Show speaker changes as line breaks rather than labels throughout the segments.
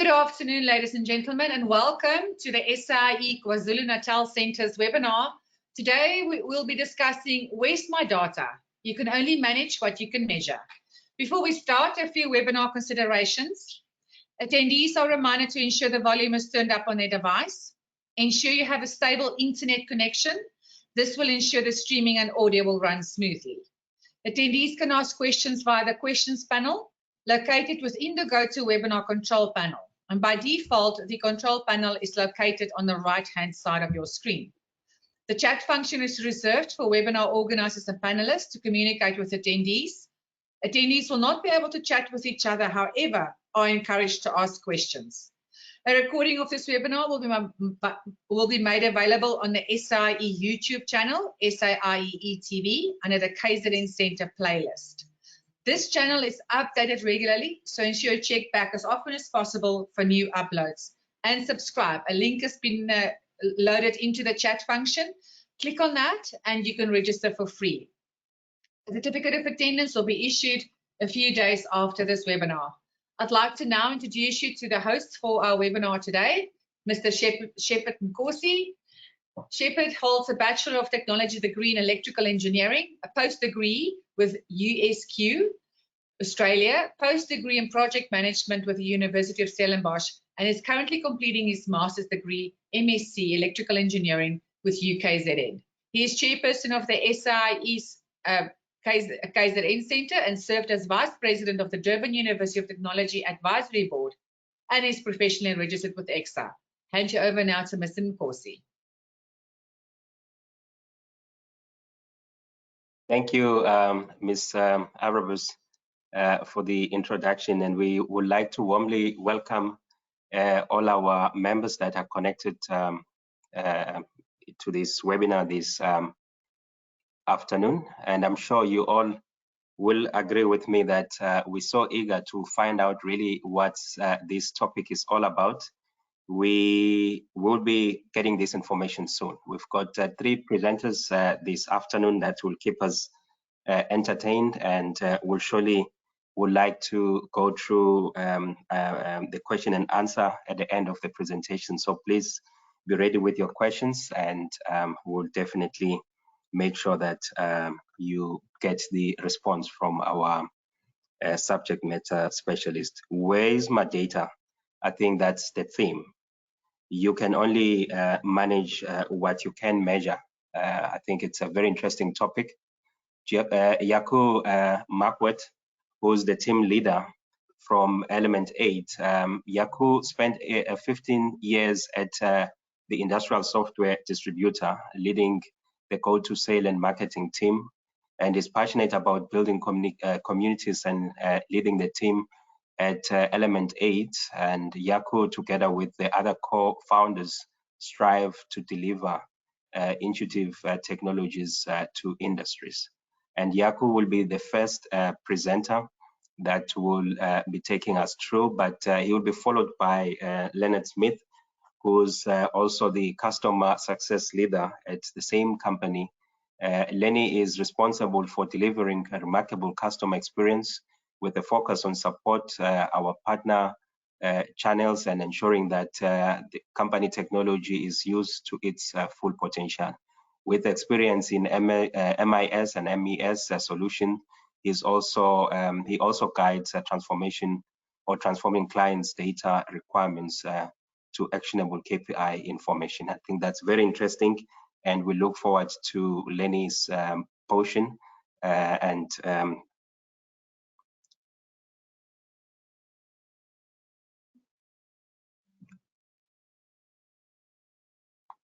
Good afternoon, ladies and gentlemen, and welcome to the SAIEE Kwa-Zulu Natal Centre's webinar. Today, we will be discussing Where's My Data? You can only manage what you can measure. Before we start, a few webinar considerations. Attendees are reminded to ensure the volume is turned up on their device. Ensure you have a stable internet connection. This will ensure the streaming and audio will run smoothly. Attendees can ask questions via the questions panel located within the GoToWebinar control panel. And by default, the control panel is located on the right-hand side of your screen. The chat function is reserved for webinar organizers and panelists to communicate with attendees. Attendees will not be able to chat with each other, however, are encouraged to ask questions. A recording of this webinar will be made available on the SAIEE YouTube channel, SAIEE TV, under the KZN Centre playlist. This channel is updated regularly, so ensure you check back as often as possible for new uploads. And subscribe. A link has been loaded into the chat function. Click on that and you can register for free. A certificate of attendance will be issued a few days after this webinar. I'd like to now introduce you to the host for our webinar today, Mr. Shepherd Nkosi. Shepherd holds a Bachelor of Technology degree in Electrical Engineering, a post-degree with USQ, Australia, post-degree in Project Management with the University of Stellenbosch, and is currently completing his Master's degree, MSc Electrical Engineering with UKZN. He is chairperson of the SAIEE's KZN Centre and served as Vice President of the Durban University of Technology Advisory Board and is professionally registered with EXA. Hand you over now to Mr. Nkosi.
Thank you, Ms. Arabus, for the introduction, and we would like to warmly welcome all our members that are connected to this webinar this afternoon. And I'm sure you all will agree with me that we're so eager to find out really what this topic is all about. We will be getting this information soon. We've got 3 presenters this afternoon that will keep us entertained, and we'll surely would like to go through the question and answer at the end of the presentation. So please be ready with your questions, and we'll definitely make sure that you get the response from our subject matter specialist. Where is my data? I think that's the theme. You can only manage what you can measure. I think it's a very interesting topic. Yaku Markwet, who's the team leader from Element 8. Yaku spent 15 years at the industrial software distributor, leading the go-to-sale and marketing team, and is passionate about building communities and leading the team at Element 8. And Yaku, together with the other co-founders, strive to deliver intuitive technologies to industries. And Yaku will be the first presenter that will be taking us through, but he will be followed by Leonard Smith, who's also the customer success leader at the same company. Lenny is responsible for delivering a remarkable customer experience with a focus on support our partner channels and ensuring that the company technology is used to its full potential. With experience in MIS and MES solution, he also guides transformation or transforming clients' data requirements to actionable KPI information. I think that's very interesting, and we look forward to Lenny's portion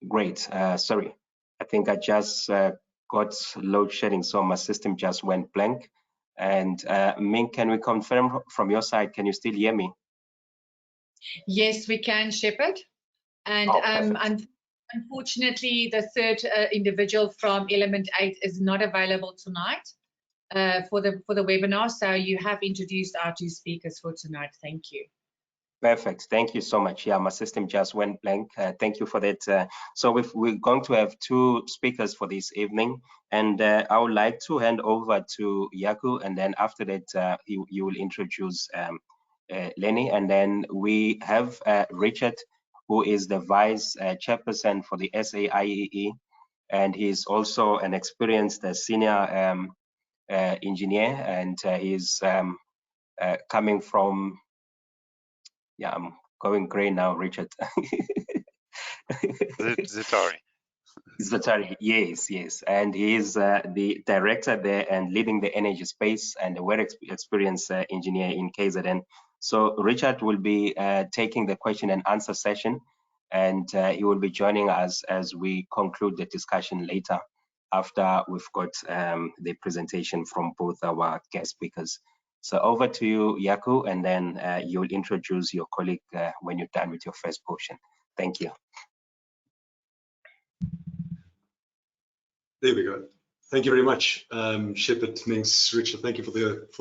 Great. Sorry, I think I just got load shedding, so my system just went blank. And Ming, can we confirm from your side, can you still hear me?
Yes, we can, Shepherd. And unfortunately, the third individual from Element 8 is not available tonight for the webinar. So you have introduced our 2 speakers for tonight. Thank you.
Perfect. Thank you so much. Yeah, my system just went blank. Thank you for that. So we're going to have 2 speakers for this evening, and I would like to hand over to Yaku, and then after that, you will introduce Lenny. And then we have Richard, who is the Vice Chairperson for the SAIEE, and he's also an experienced senior engineer, and he's coming from, yeah, I'm going grey now, Richard.
Zutari.
Zutari, yes, yes. And he is the director there and leading the energy space and a very experienced engineer in KZN. So Richard will be taking the question and answer session, and he will be joining us as we conclude the discussion later after we've got the presentation from both our guest speakers. So over to you, Yaku, and then you'll introduce your colleague when you're done with your first portion. Thank you.
There we go. Thank you very much, Shepard. Thanks, Richard. Thank you for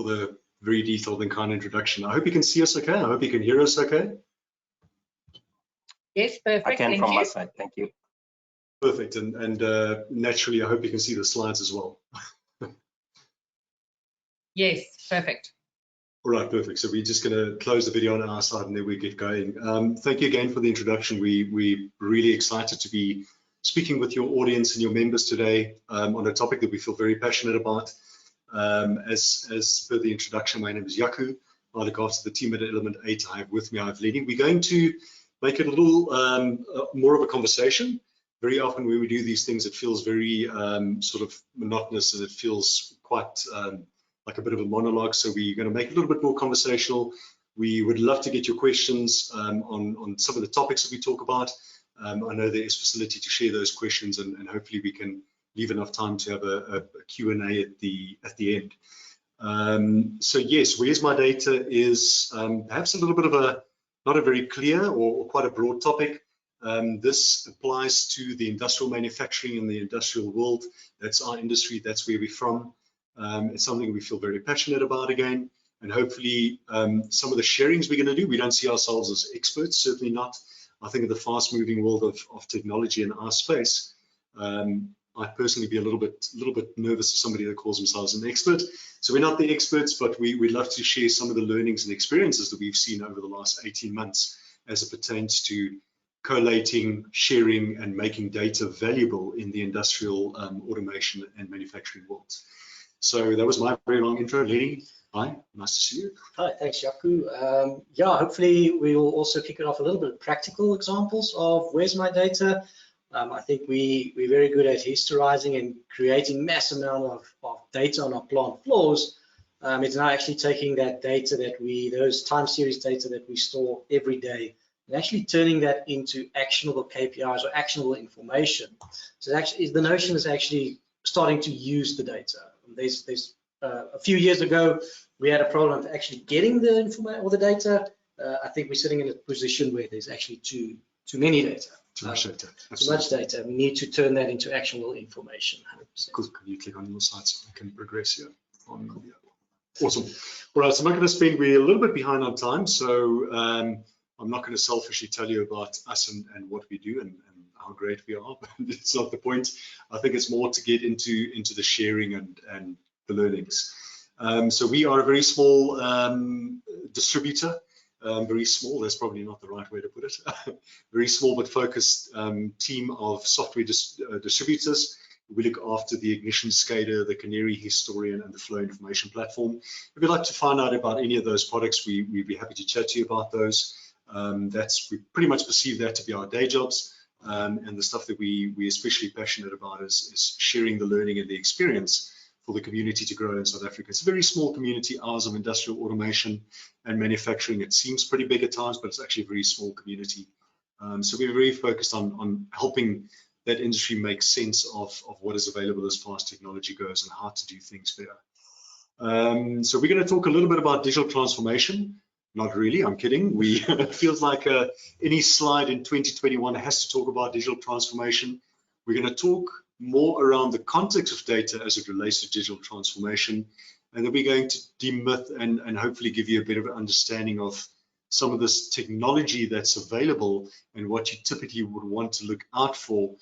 the very detailed and kind introduction. I hope you can see us okay. I hope you can hear us okay.
Yes, perfect.
I can
Thank
from
you.
my side. Thank you.
Perfect. And naturally, I hope you can see the slides as well.
Yes, perfect.
All right, perfect. So we're just going to close the video on our side and then we get going. Thank you again for the introduction. We're really excited to be speaking with your audience and your members today on a topic that we feel very passionate about. As per the introduction, my name is Yaku. I look after the team at Element 8. I have with me, I have Lenny. We're going to make it a little more of a conversation. Very often when we do these things, it feels very sort of monotonous and it feels quite like a bit of a monologue. So we're going to make it a little bit more conversational. We would love to get your questions on some of the topics that we talk about. I know there is facility to share those questions, and hopefully we can leave enough time to have a Q&A at the end. So yes, where's my data is perhaps a little bit of a, not a very clear or quite a broad topic. This applies to the industrial manufacturing in the industrial world. That's our industry, that's where we're from. It's something we feel very passionate about again, and hopefully some of the sharings we're going to do, we don't see ourselves as experts, certainly not. I think in the fast-moving world of technology in our space, I'd personally be a little bit nervous of somebody that calls themselves an expert. So we're not the experts, but we'd love to share some of the learnings and experiences that we've seen over the last 18 months as it pertains to collating, sharing, and making data valuable in the industrial automation and manufacturing worlds. So that was my very long intro. Lenny, hi, nice to see you.
Hi, thanks, Yaku. Yeah, hopefully we will also kick it off a little bit of practical examples of where's my data. I think we're very good at historizing and creating mass amount of data on our plant floors. It's now actually taking that data that those time series data that we store every day, and actually turning that into actionable KPIs or actionable information. So actually, the notion is actually starting to use the data. There's a few years ago, we had a problem of actually getting the information or the data. I think we're sitting in a position where there's actually too many data.
Too much data.
Too much data. We need to turn that into actionable information. 100%.
Cool. Can you click on your side so I can progress here? Awesome. All right, so I'm not going to spend, we're a little bit behind on time, so I'm not going to selfishly tell you about us and what we do and how great we are. It's not the point. I think it's more to get into the sharing and the learnings. So we are a very small distributor. Very small, that's probably not the right way to put it. Very small but focused team of software distributors. We look after the Ignition SCADA, the Canary Historian, and the Flow Information Platform. If you'd like to find out about any of those products, we'd be happy to chat to you about those. We pretty much perceive that to be our day jobs. And the stuff that we're especially passionate about is sharing the learning and the experience for the community to grow in South Africa. It's a very small community, ours, of industrial automation and manufacturing. It seems pretty big at times, but it's actually a very small community. So we're very focused on helping that industry make sense of what is available as far as technology goes and how to do things better. So we're going to talk a little bit about digital transformation. Not really, I'm kidding. It feels like any slide in 2021 has to talk about digital transformation. We're going to talk more around the context of data as it relates to digital transformation, and then we're going to demyth and hopefully give you a bit of an understanding of some of this technology that's available and what you typically would want to look out for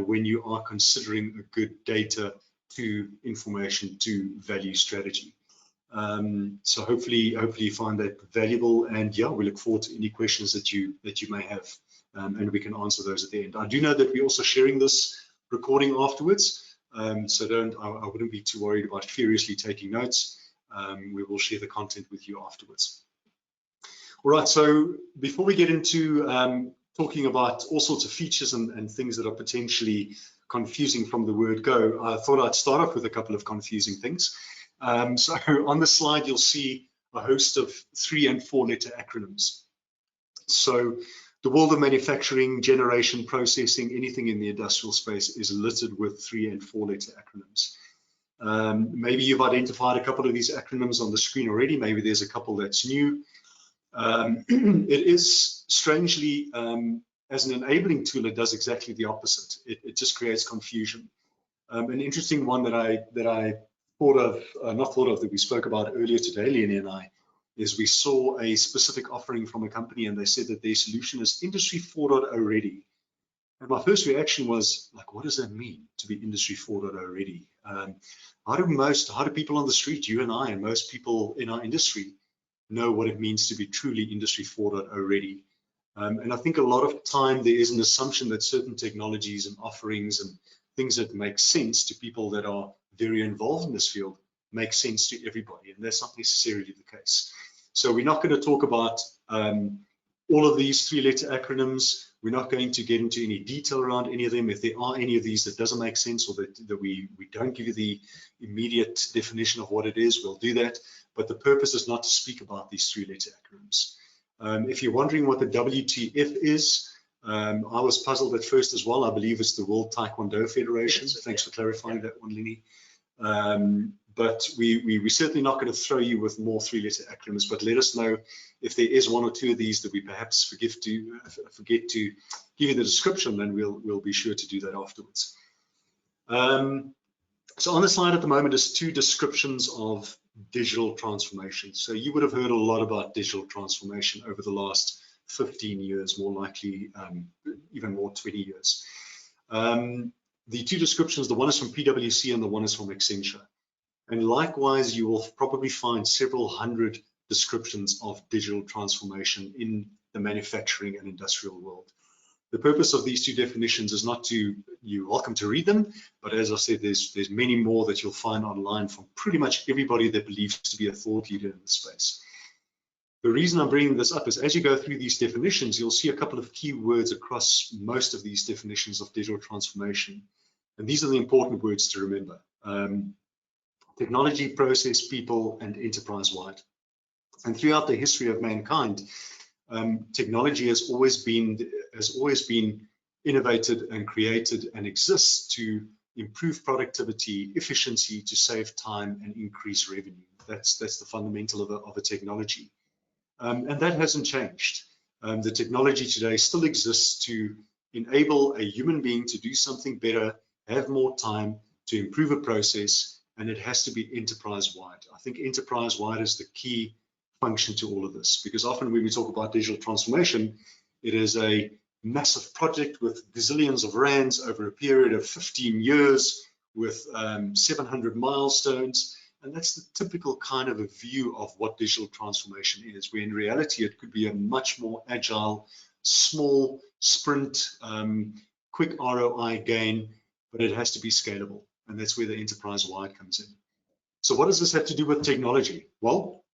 when you are considering a good data to information to value strategy. So hopefully you find that valuable, and yeah, we look forward to any questions that you may have, and we can answer those at the end. I do know that we're also sharing this recording afterwards, so I wouldn't be too worried about furiously taking notes. We will share the content with you afterwards. All right, so before we get into talking about all sorts of features and things that are potentially confusing from the word go, I thought I'd start off with a couple of confusing things. So on the slide, you'll see a host of 3- and 4-letter acronyms. So the world of manufacturing, generation, processing, anything in the industrial space is littered with 3- and 4-letter acronyms. Maybe you've identified a couple of these acronyms on the screen already. Maybe there's a couple that's new. It is strangely, as an enabling tool, it does exactly the opposite. It just creates confusion. An interesting one that I thought of, that we spoke about earlier today, Leonie and I, is we saw a specific offering from a company, and they said that their solution is Industry 4.0 ready. And my first reaction was like, what does that mean to be Industry 4.0 ready? How do people on the street, you and I, and most people in our industry, know what it means to be truly Industry 4.0 ready? And I think a lot of time there is an assumption that certain technologies and offerings and things that make sense to people that are very involved in this field make sense to everybody, and that's not necessarily the case. So we're not going to talk about all of these 3-letter acronyms. We're not going to get into any detail around any of them. If there are any of these that doesn't make sense, or that we don't give you the immediate definition of what it is, we'll do that. But the purpose is not to speak about these 3-letter acronyms. If you're wondering what the WTF is, I was puzzled at first as well. I believe it's the World Taekwondo Federation. Thanks for clarifying that one, Lenny. But we're certainly not going to throw you with more 3-letter acronyms, but let us know if there is one or two of these that we perhaps forget to give you the description, then we'll be sure to do that afterwards. So on the slide at the moment is 2 descriptions of digital transformation. So you would have heard a lot about digital transformation over the last 15 years, more likely even more 20 years. The 2 descriptions, the one is from PwC and the one is from Accenture. And likewise, you will probably find several hundred descriptions of digital transformation in the manufacturing and industrial world. The purpose of these 2 definitions is not to, you're welcome to read them, but as I said, there's many more that you'll find online from pretty much everybody that believes to be a thought leader in the space. The reason I'm bringing this up is as you go through these definitions, you'll see a couple of key words across most of these definitions of digital transformation. And these are the important words to remember. Technology, process, people, and enterprise-wide. And throughout the history of mankind, technology has always been innovated and created and exists to improve productivity, efficiency, to save time and increase revenue. That's the fundamental of a technology. And that hasn't changed. The technology today still exists to enable a human being to do something better, have more time, to improve a process, and it has to be enterprise-wide. I think enterprise-wide is the key function to all of this, because often when we talk about digital transformation, it is a massive project with gazillions of rands over a period of 15 years with 700 milestones. And that's the typical kind of a view of what digital transformation is, where in reality it could be a much more agile, small sprint, quick ROI gain, but it has to be scalable. And that's where the enterprise-wide comes in. So what does this have to do with technology? Well,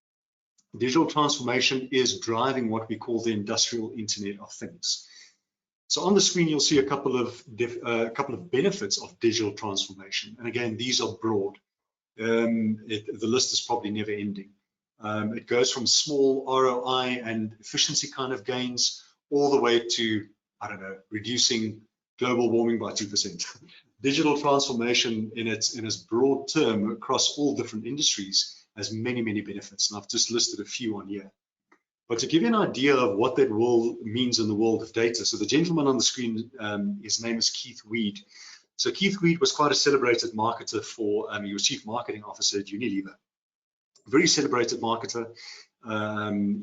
digital transformation is driving what we call the industrial Internet of Things. So on the screen, you'll see a couple of benefits of digital transformation. And again, these are broad. The list is probably never ending. It goes from small ROI and efficiency kind of gains all the way to, I don't know, reducing global warming by 2%. Digital transformation in its broad term across all different industries has many, many benefits. And I've just listed a few on here. But to give you an idea of what that means in the world of data, so the gentleman on the screen, his name is Keith Weed. So Keith Weed was quite a celebrated marketer he was Chief Marketing Officer at Unilever. Very celebrated marketer.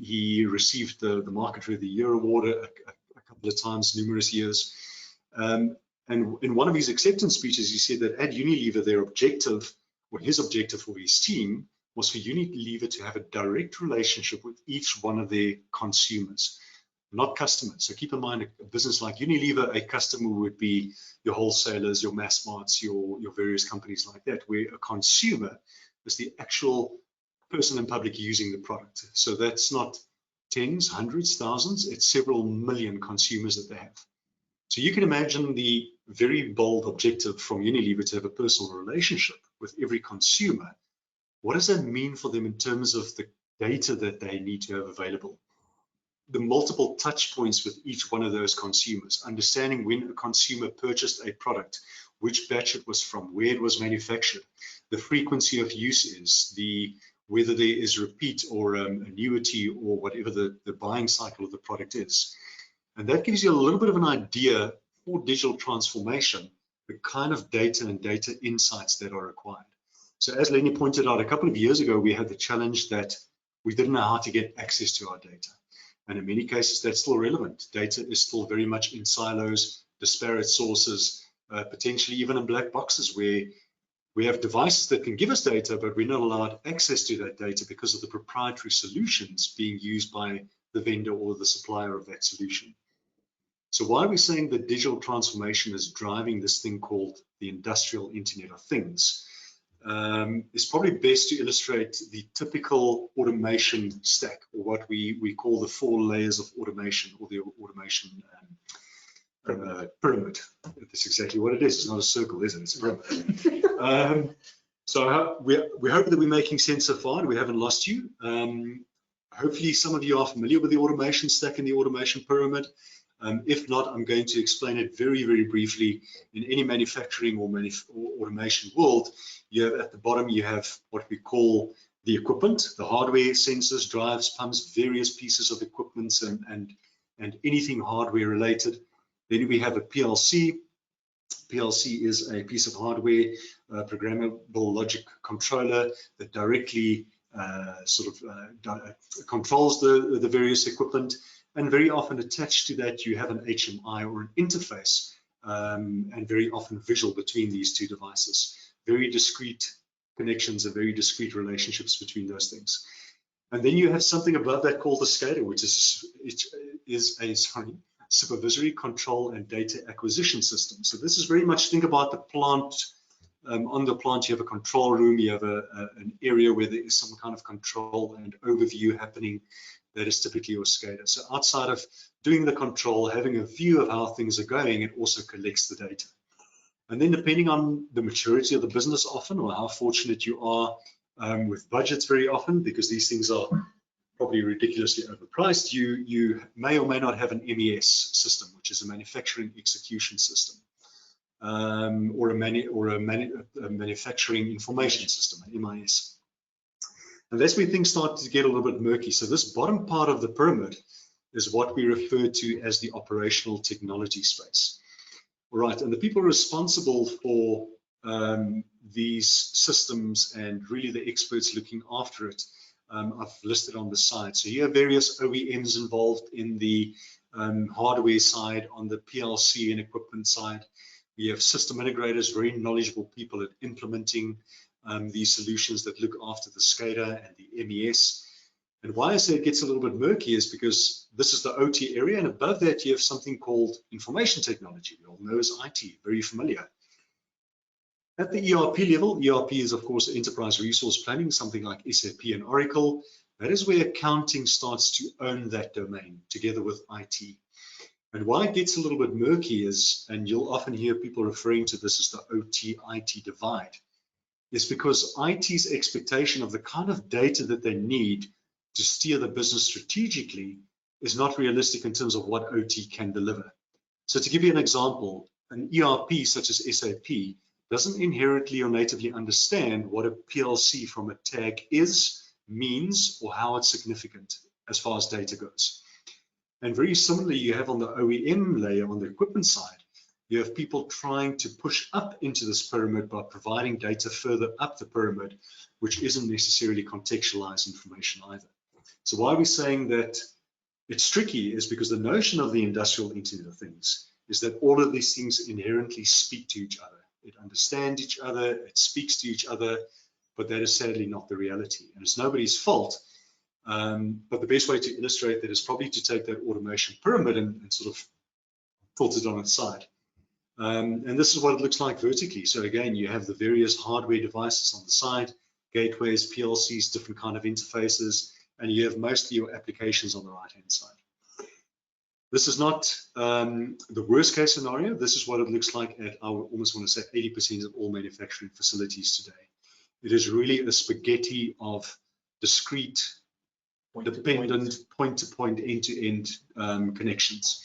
He received the Marketer of the Year award a couple of times, numerous years. And in one of his acceptance speeches, he said that at Unilever, their objective, or his objective for his team, was for Unilever to have a direct relationship with each one of their consumers, not customers. So keep in mind, a business like Unilever, a customer would be your wholesalers, your mass marts, your various companies like that, where a consumer is the actual person in public using the product. So that's not tens, hundreds, thousands, it's several million consumers that they have. So you can imagine the very bold objective from Unilever to have a personal relationship with every consumer. What does that mean for them in terms of the data that they need to have available? The multiple touch points with each one of those consumers, understanding when a consumer purchased a product, which batch it was from, where it was manufactured, the frequency of use is, whether there is repeat or annuity or whatever the buying cycle of the product is. And that gives you a little bit of an idea for digital transformation, the kind of data and data insights that are required. So as Lenny pointed out, a couple of years ago, we had the challenge that we didn't know how to get access to our data. And in many cases, that's still relevant. Data is still very much in silos, disparate sources, potentially even in black boxes where we have devices that can give us data, but we're not allowed access to that data because of the proprietary solutions being used by the vendor or the supplier of that solution. So why are we saying that digital transformation is driving this thing called the industrial Internet of Things? It's probably best to illustrate the typical automation stack, or what we call the 4 layers of automation, or the automation pyramid. That's exactly what it is. It's not a circle, is it? It's a pyramid. So we hope that we're making sense so far and we haven't lost you. Hopefully some of you are familiar with the automation stack and the automation pyramid. If not, I'm going to explain it very, very briefly. In any manufacturing or automation world, you have at the bottom, you have what we call the equipment, the hardware, sensors, drives, pumps, various pieces of equipment and anything hardware related. Then we have a PLC. PLC is a piece of hardware, programmable logic controller that directly controls the various equipment. And very often attached to that, you have an HMI or an interface, and very often visual between these two devices. Very discrete connections and very discrete relationships between those things. And then you have something above that called the SCADA, which is a supervisory control and data acquisition system. So this is very much, think about the plant. On the plant, you have a control room, you have an area where there is some kind of control and overview happening. That is typically your SCADA. So outside of doing the control, having a view of how things are going, it also collects the data. And then depending on the maturity of the business often, or how fortunate you are with budgets very often, because these things are probably ridiculously overpriced, you may or may not have an MES system, which is a manufacturing execution system, or a manufacturing information system, an MIS. And that's where things start to get a little bit murky. So this bottom part of the pyramid is what we refer to as the operational technology space. All right, and the people responsible for these systems and really the experts looking after it, I've listed on the side. So you have various OEMs involved in the hardware side, on the PLC and equipment side. We have system integrators, very knowledgeable people at implementing these solutions that look after the SCADA and the MES. And why I say it gets a little bit murky is because this is the OT area, and above that you have something called information technology. We all know as IT, very familiar. At the ERP level, ERP is of course enterprise resource planning, something like SAP and Oracle. That is where accounting starts to own that domain together with IT. And why it gets a little bit murky is, and you'll often hear people referring to this as the OT-IT divide, is because IT's expectation of the kind of data that they need to steer the business strategically is not realistic in terms of what OT can deliver. So to give you an example, an ERP such as SAP doesn't inherently or natively understand what a PLC from a tag is, means, or how it's significant as far as data goes. And very similarly, you have on the OEM layer, on the equipment side, you have people trying to push up into this pyramid by providing data further up the pyramid, which isn't necessarily contextualized information either. So why are we saying that it's tricky is because the notion of the industrial Internet of Things is that all of these things inherently speak to each other. It understands each other, it speaks to each other, but that is sadly not the reality. And it's nobody's fault. But the best way to illustrate that is probably to take that automation pyramid and sort of tilt it on its side. And this is what it looks like vertically. So again, you have the various hardware devices on the side, gateways, PLCs, different kind of interfaces, and you have mostly your applications on the right-hand side. This is not the worst case scenario. This is what it looks like at, I almost want to say 80% of all manufacturing facilities today. It is really a spaghetti of discrete, dependent, point-to-point, end-to-end connections.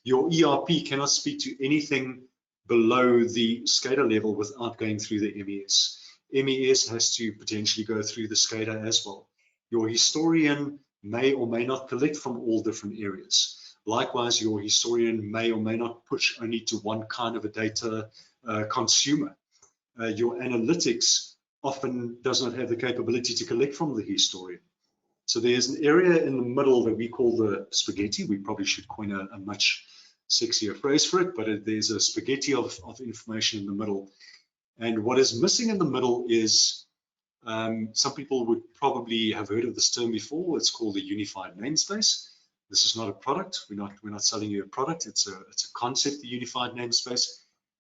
Your ERP cannot speak to anything below the SCADA level without going through the MES. MES has to potentially go through the SCADA as well. Your historian may or may not collect from all different areas. Likewise, your historian may or may not push only to one kind of a data consumer. Your analytics often does not have the capability to collect from the historian. So there's an area in the middle that we call the spaghetti. We probably should coin a much sexier phrase for it, but there's a spaghetti of information in the middle. And what is missing in the middle is, some people would probably have heard of this term before. It's called the Unified Namespace. This is not a product. We're not selling you a product. It's a concept, the Unified Namespace.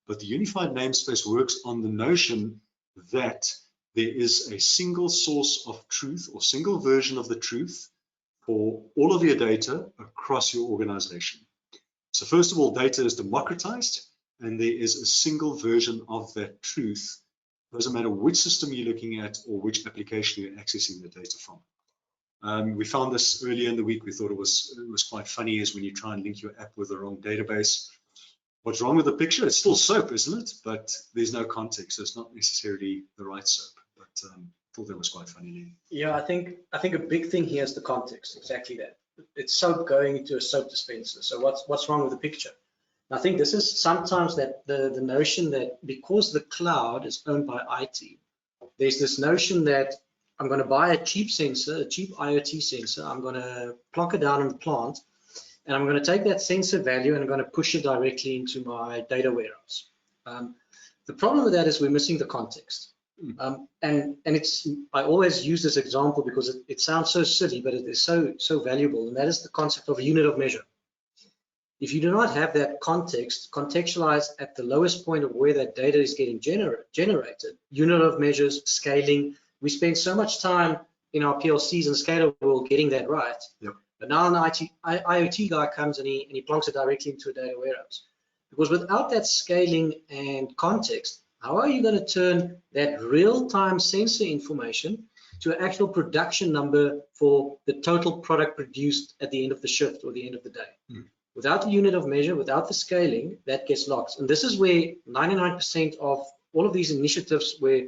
But the Unified Namespace works on the notion that there is a single source of truth or single version of the truth for all of your data across your organization. So first of all, data is democratized, and there is a single version of that truth. It doesn't matter which system you're looking at or which application you're accessing the data from. We found this earlier in the week. We thought it was quite funny, is when you try and link your app with the wrong database. What's wrong with the picture? It's still soap, isn't it? But there's no context, so it's not necessarily the right soap. But I thought that was quite funny.
Yeah, I think a big thing here is the context. Exactly that. It's soap going into a soap dispenser. So what's wrong with the picture? And I think this is sometimes that the notion that because the cloud is owned by IT, there's this notion that I'm going to buy a cheap sensor, a cheap IoT sensor. I'm going to plonk it down in the plant, and I'm going to take that sensor value and I'm going to push it directly into my data warehouse. The problem with that is we're missing the context. And it's, I always use this example because it sounds so silly, but it is so valuable, and that is the concept of a unit of measure. If you do not have that context contextualized at the lowest point of where that data is getting generated, unit of measures, scaling, we spend so much time in our PLCs and SCADA world getting that right.
Yep.
But now an IoT guy comes and he plonks it directly into a data warehouse. Because without that scaling and context, how are you going to turn that real-time sensor information to an actual production number for the total product produced at the end of the shift or the end of the day? Without the unit of measure, without the scaling, that gets lost. And this is where 99% of all of these initiatives where,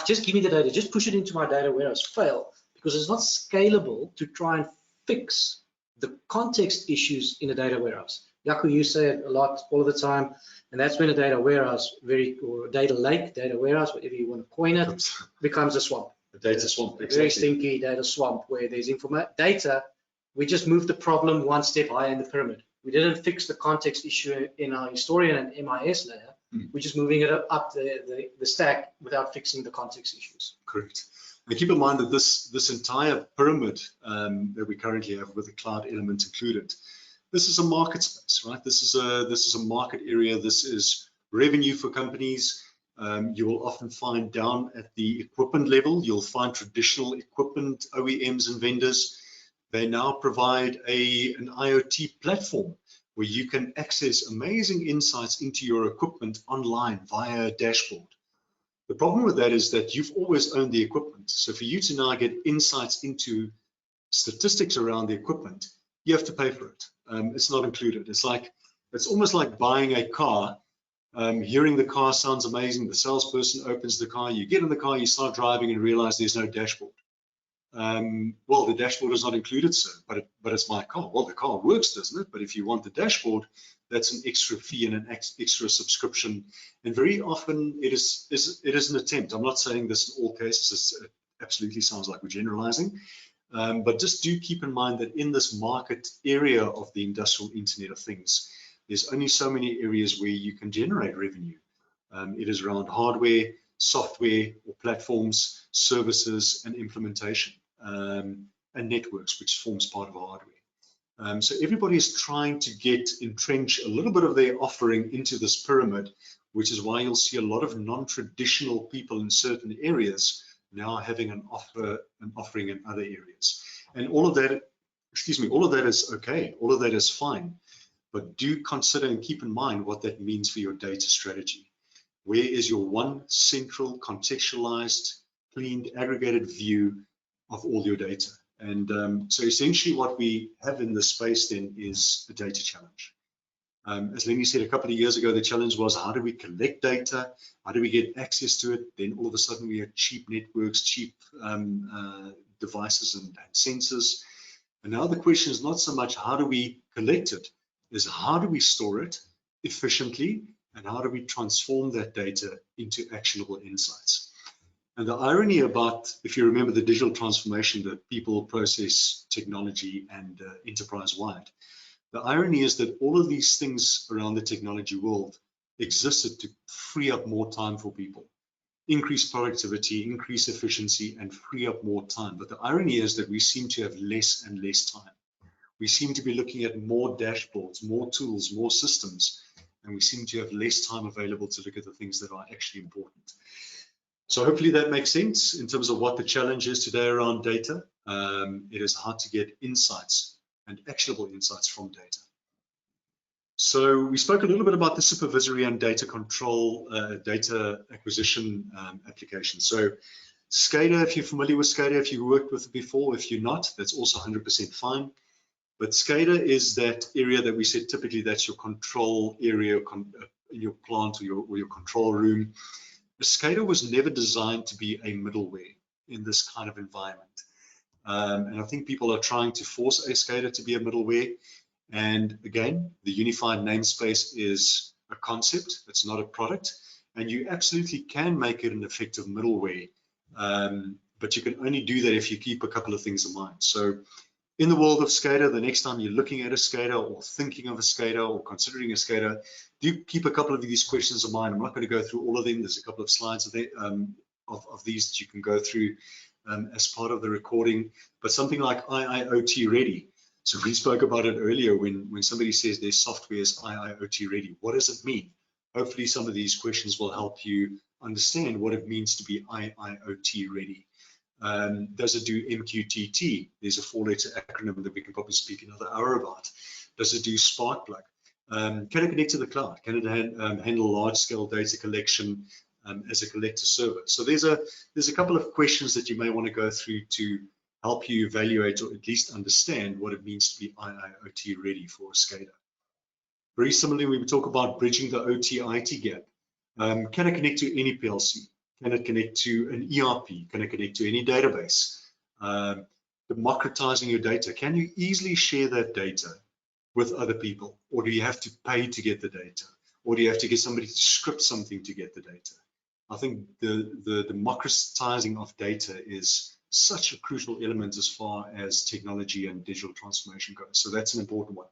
just give me the data, just push it into my data warehouse, fail, because it's not scalable to try and fix the context issues in a data warehouse. Jaco, you say it a lot, all of the time, and that's when a data warehouse, or a data lake, data warehouse, whatever you want to coin it, becomes a swamp.
A data swamp, exactly.
A very stinky data swamp where there's data. We just moved the problem one step higher in the pyramid. We didn't fix the context issue in our historian and MIS layer. We're just moving it up the stack without fixing the context issues.
Correct. And keep in mind that this entire pyramid that we currently have with the cloud element included, this is a market space, right? This is a market area. This is revenue for companies. You will often find down at the equipment level, you'll find traditional equipment OEMs and vendors. They now provide an IoT platform where you can access amazing insights into your equipment online via a dashboard. The problem with that is that you've always owned the equipment. So for you to now get insights into statistics around the equipment, you have to pay for it. It's not included. It's almost like buying a car. Hearing the car sounds amazing. The salesperson opens the car. You get in the car, you start driving and realize there's no dashboard. Well, the dashboard is not included, sir, but it's my car. Well, the car works, doesn't it? But if you want the dashboard, that's an extra fee and an extra subscription. And very often it is an attempt. I'm not saying this in all cases. It absolutely sounds like we're generalizing. But just do keep in mind that in this market area of the industrial Internet of Things, there's only so many areas where you can generate revenue. It is around hardware, software or platforms, services, and implementation, and networks, which forms part of hardware. So everybody is trying to entrench a little bit of their offering into this pyramid, which is why you'll see a lot of non-traditional people in certain areas now having an offering in other areas. And all of that, all of that is okay, all of that is fine, but do consider and keep in mind what that means for your data strategy. Where is your one central, contextualized, cleaned, aggregated view of all your data? And so essentially what we have in this space then is a data challenge. As Lenny said a couple of years ago, the challenge was, how do we collect data? How do we get access to it? Then all of a sudden we had cheap networks, cheap devices and sensors. And now the question is not so much how do we collect it, is how do we store it efficiently, and how do we transform that data into actionable insights? And the irony about, if you remember the digital transformation, that people, process, technology, and enterprise-wide, the irony is that all of these things around the technology world existed to free up more time for people, increase productivity, increase efficiency, and free up more time. But the irony is that we seem to have less and less time. We seem to be looking at more dashboards, more tools, more systems, and we seem to have less time available to look at the things that are actually important. So hopefully that makes sense in terms of what the challenge is today around data. It is hard to get insights and actionable insights from data. So we spoke a little bit about the supervisory and data control, data acquisition application. So SCADA, if you're familiar with SCADA, if you worked with it before, if you're not, that's also 100% fine. But SCADA is that area that we said typically that's your control area in your plant or your control room. The SCADA was never designed to be a middleware in this kind of environment. And I think people are trying to force a SCADA to be a middleware. And again, the unified namespace is a concept, it's not a product. And you absolutely can make it an effective middleware, but you can only do that if you keep a couple of things in mind. So in the world of SCADA, the next time you're looking at a SCADA or thinking of a SCADA or considering a SCADA, do keep a couple of these questions in mind. I'm not going to go through all of them. There's a couple of slides of these that you can go through as part of the recording, but something like IIoT ready. So we spoke about it earlier when somebody says their software is IIoT ready. What does it mean? Hopefully some of these questions will help you understand what it means to be IIoT ready. Does it do MQTT? There's a 4-letter acronym that we can probably speak another hour about. Does it do Sparkplug? Can it connect to the cloud? Can it handle large-scale data collection as a collector server? So there's a couple of questions that you may want to go through to help you evaluate or at least understand what it means to be IIoT ready for SCADA. Very similarly, we talk about bridging the OT-IT gap. Can it connect to any PLC? Can it connect to an ERP? Can it connect to any database? Democratizing your data. Can you easily share that data with other people? Or do you have to pay to get the data? Or do you have to get somebody to script something to get the data? I think the democratizing of data is such a crucial element as far as technology and digital transformation goes. So that's an important one.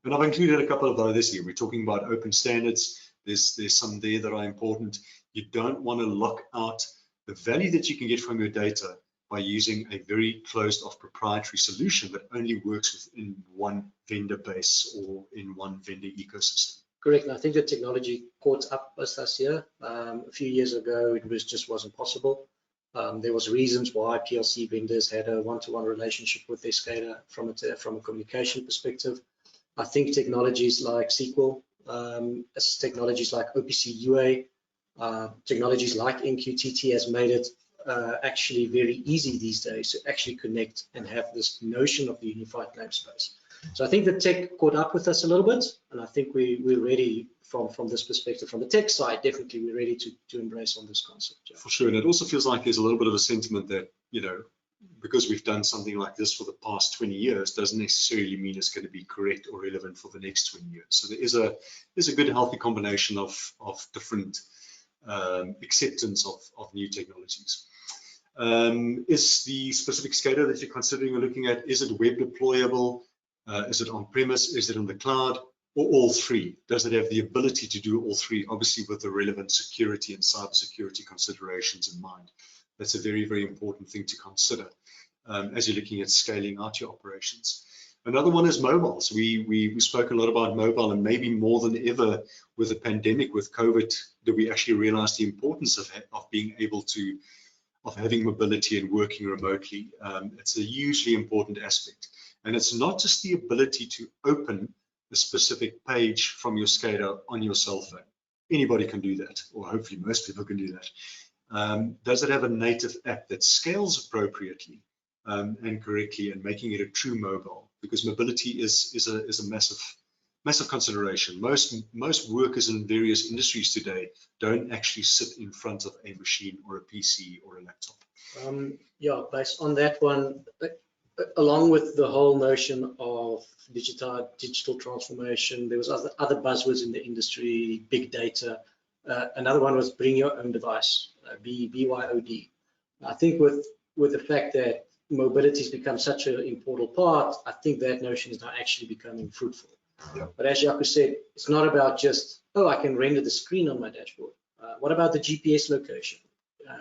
And I've included a couple of others here. We're talking about open standards. There's some there that are important. You don't want to lock out the value that you can get from your data by using a very closed-off proprietary solution that only works within one vendor base or in one vendor ecosystem.
Correct, and I think the technology caught up with us here. A few years ago, it just wasn't possible. There was reasons why PLC vendors had a one-to-one relationship with their SCADA from a communication perspective. I think technologies like SQL, technologies like OPC UA, technologies like MQTT has made it actually very easy these days to actually connect and have this notion of the unified namespace. So I think the tech caught up with us a little bit, and I think we're ready from this perspective, from the tech side, definitely we're ready to embrace on this concept. Yeah.
For sure, and it also feels like there's a little bit of a sentiment that, you know, because we've done something like this for the past 20 years doesn't necessarily mean it's going to be correct or relevant for the next 20 years. So there's a good healthy combination of different acceptance of new technologies. Is the specific SCADA that you're considering or looking at, is it web deployable? Is it on premise? Is it in the cloud? or all three? Does it have the ability to do all three, obviously with the relevant security and cybersecurity considerations in mind? That's a very, very important thing to consider as you're looking at scaling out your operations. Another one is mobiles. We spoke a lot about mobile, and maybe more than ever with the pandemic, with COVID, that we actually realized the importance of being able to, of having mobility and working remotely. It's a hugely important aspect. And it's not just the ability to open a specific page from your SCADA on your cell phone. Anybody can do that, or hopefully most people can do that. Does it have a native app that scales appropriately and correctly, and making it a true mobile? Because mobility is a massive consideration. Most workers in various industries today don't actually sit in front of a machine or a PC or a laptop.
Yeah, based on that one, along with the whole notion of digital transformation, there was other buzzwords in the industry, big data. Another one was bring your own device, BYOD. I think with the fact that mobility has become such an important part, I think that notion is now actually becoming fruitful.
Yeah.
But as Jaco said, it's not about just, oh, I can render the screen on my dashboard. What about the GPS location?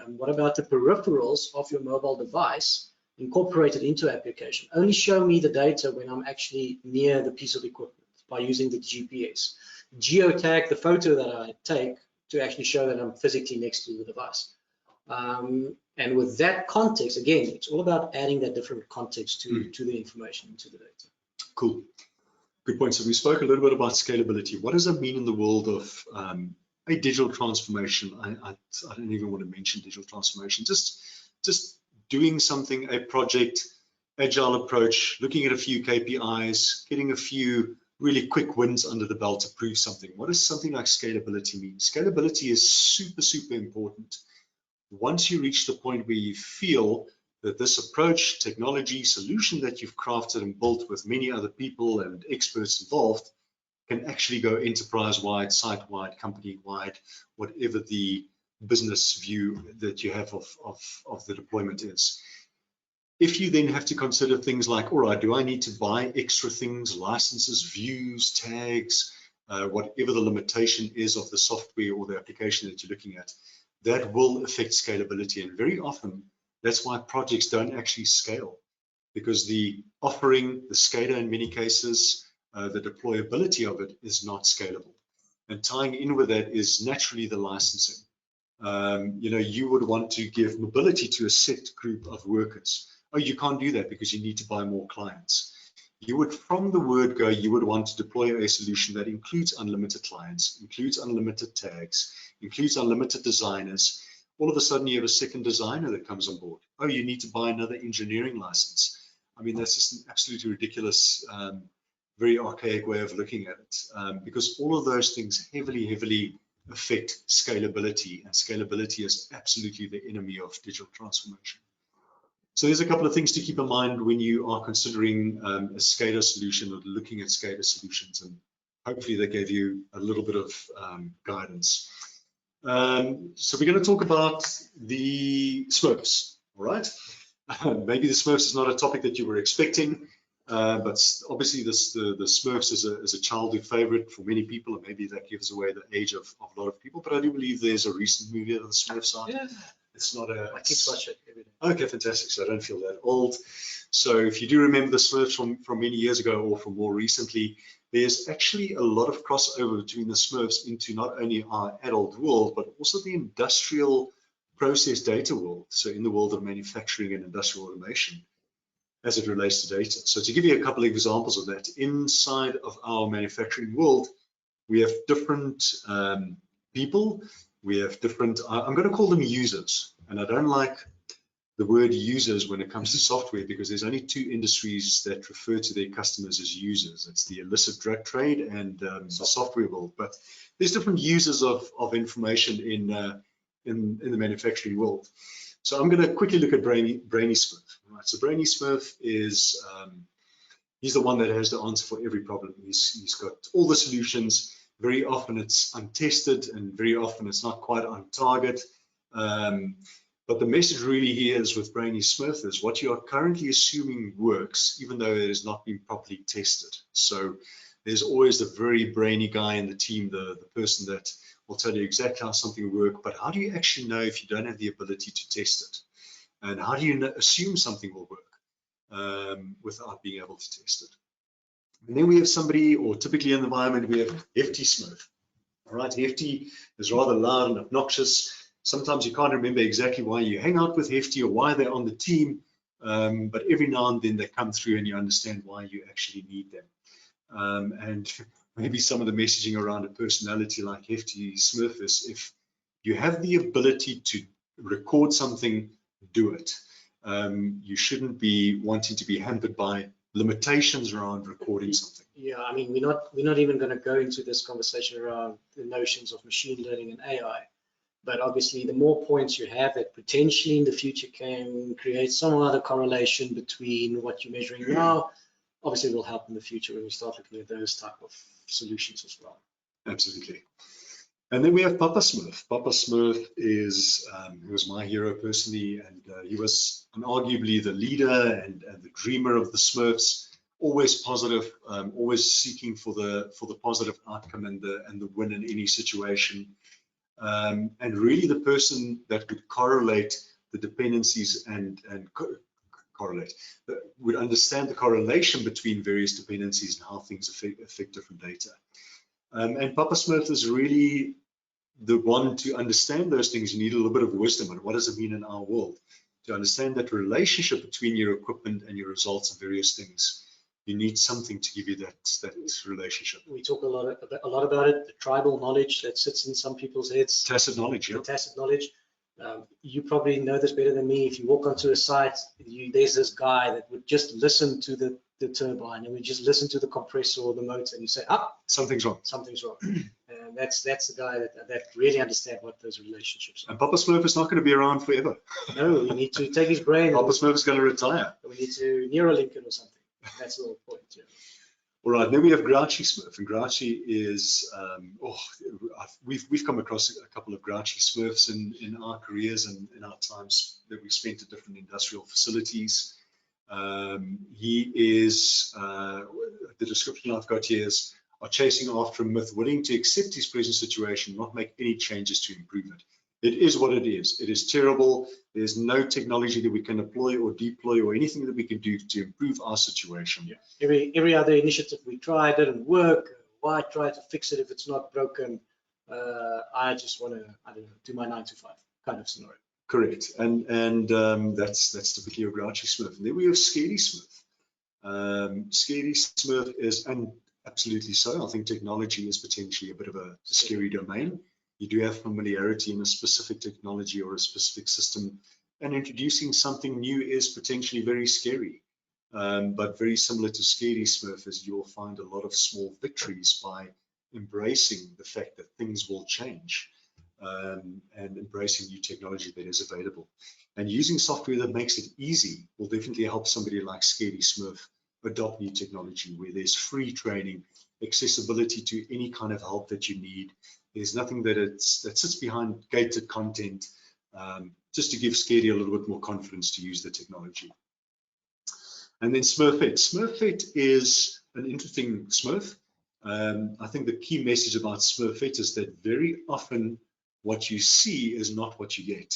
What about the peripherals of your mobile device incorporated into application? Only show me the data when I'm actually near the piece of equipment by using the GPS. Geotag the photo that I take to actually show that I'm physically next to the device. And with that context, again, it's all about adding that different context to the information, to the data.
Cool. Good point. So we spoke a little bit about scalability. What does that mean in the world of a digital transformation? I don't even want to mention digital transformation. Just doing something, a project, agile approach, looking at a few KPIs, getting a few really quick wins under the belt to prove something. What does something like scalability mean? Scalability is super, super important. Once you reach the point where you feel that this approach, technology, solution that you've crafted and built with many other people and experts involved can actually go enterprise-wide, site-wide, company-wide, whatever the business view that you have of the deployment is. If you then have to consider things like, all right, do I need to buy extra things, licenses, views, tags, whatever the limitation is of the software or the application that you're looking at, that will affect scalability. And very often, that's why projects don't actually scale, because the offering, the SCADA in many cases, the deployability of it is not scalable. And tying in with that is naturally the licensing. You know, you would want to give mobility to a set group of workers. Oh, you can't do that because you need to buy more clients. You would, from the word go, you would want to deploy a solution that includes unlimited clients, includes unlimited tags, includes unlimited designers. All of a sudden you have a second designer that comes on board. Oh, you need to buy another engineering license. I mean, that's just an absolutely ridiculous, very archaic way of looking at it, because all of those things heavily affect scalability, and scalability is absolutely the enemy of digital transformation. So there's a couple of things to keep in mind when you are considering a SCADA solution or looking at SCADA solutions, and hopefully that gave you a little bit of guidance. So we're going to talk about the Smurfs, all right? Maybe the Smurfs is not a topic that you were expecting, but obviously the Smurfs is a childhood favorite for many people, and maybe that gives away the age of a lot of people, but I do believe there's a recent movie of the Smurfs on. Yeah. It's not a...
My kids watch it every day.
Okay, fantastic. So I don't feel that old. So if you do remember the Smurfs from many years ago or from more recently, there's actually a lot of crossover between the Smurfs into not only our adult world, but also the industrial process data world. So in the world of manufacturing and industrial automation as it relates to data. So to give you a couple of examples of that, inside of our manufacturing world, we have different people. We have different, I'm going to call them users, and I don't like the word users when it comes to software, because there's only two industries that refer to their customers as users. It's the illicit drug trade and the software world, but there's different users of information in the manufacturing world. So I'm going to quickly look at Brainy Smurf. Right, so Brainy Smurf is, he's the one that has the answer for every problem. He's got all the solutions. Very often it's untested, and very often it's not quite on target. But the message really here is with Brainy Smurf is what you are currently assuming works, even though it has not been properly tested. So There's always the very brainy guy in the team, the person that will tell you exactly how something will work, but how do you actually know if you don't have the ability to test it? And how do you assume something will work without being able to test it? And then we have somebody, or typically in the environment, we have hefty Smurf. All right, hefty is rather loud and obnoxious. Sometimes you can't remember exactly why you hang out with hefty or why they're on the team, but every now and then they come through and you understand why you actually need them. And maybe some of the messaging around a personality like hefty Smurf is, if you have the ability to record something, do it. You shouldn't be wanting to be hampered by limitations around recording something.
Yeah, I mean, we're not even going to go into this conversation around the notions of machine learning and AI, but obviously the more points you have that potentially in the future can create some other correlation between what you're measuring now, obviously will help in the future when we start looking at those type of solutions as well.
Absolutely. And then we have Papa Smurf. Papa Smurf is, he was my hero personally, and he was arguably the leader and the dreamer of the Smurfs. Always positive, always seeking for the positive outcome and the win in any situation. And really the person that would correlate the dependencies and correlate, would understand the correlation between various dependencies and how things affect different data. And Papa Smurf is really the one to understand those things. You need a little bit of wisdom and what does it mean in our world? To understand that relationship between your equipment and your results and various things, you need something to give you that relationship.
We talk a lot about it, the tribal knowledge that sits in some people's heads.
Tacit knowledge, yeah.
Tacit knowledge. You probably know this better than me. If you walk onto a site, there's this guy that would just listen to the turbine and would just listen to the compressor or the motor, and you say,
something's wrong.
Something's wrong. And that's the guy that really understands what those relationships are.
And Papa Smurf is not going to be around forever.
No, you need to take his brain.
Papa Smurf is going to retire.
We need to Neuralink it or something. That's the whole point. Yeah.
All right, then we have Grouchy Smurf, and Grouchy is, we've come across a couple of Grouchy Smurfs in our careers and in our times that we spent at different industrial facilities. He is, the description I've got here is, are chasing after a myth, willing to accept his present situation, not make any changes to improve it. It is what it is. It is terrible. There's no technology that we can deploy or deploy or anything that we can do to improve our situation.
Yeah. Every other initiative we tried didn't work. Why try to fix it if it's not broken? I just want to, I don't know, do my 9 to 5 kind of scenario.
Correct. And that's typically a Grouchy Smurf. And then we have Scary Smurf. Scary Smurf is, and absolutely so, I think technology is potentially a bit of a scary domain. You do have familiarity in a specific technology or a specific system, and introducing something new is potentially very scary. But very similar to Scary Smurf is you'll find a lot of small victories by embracing the fact that things will change and embracing new technology that is available. And using software that makes it easy will definitely help somebody like Scary Smurf adopt new technology where there's free training, accessibility to any kind of help that you need. There's nothing that sits behind gated content, just to give Scary a little bit more confidence to use the technology. And then Smurfette. Smurfette is an interesting Smurf. I think the key message about Smurfette is that very often what you see is not what you get.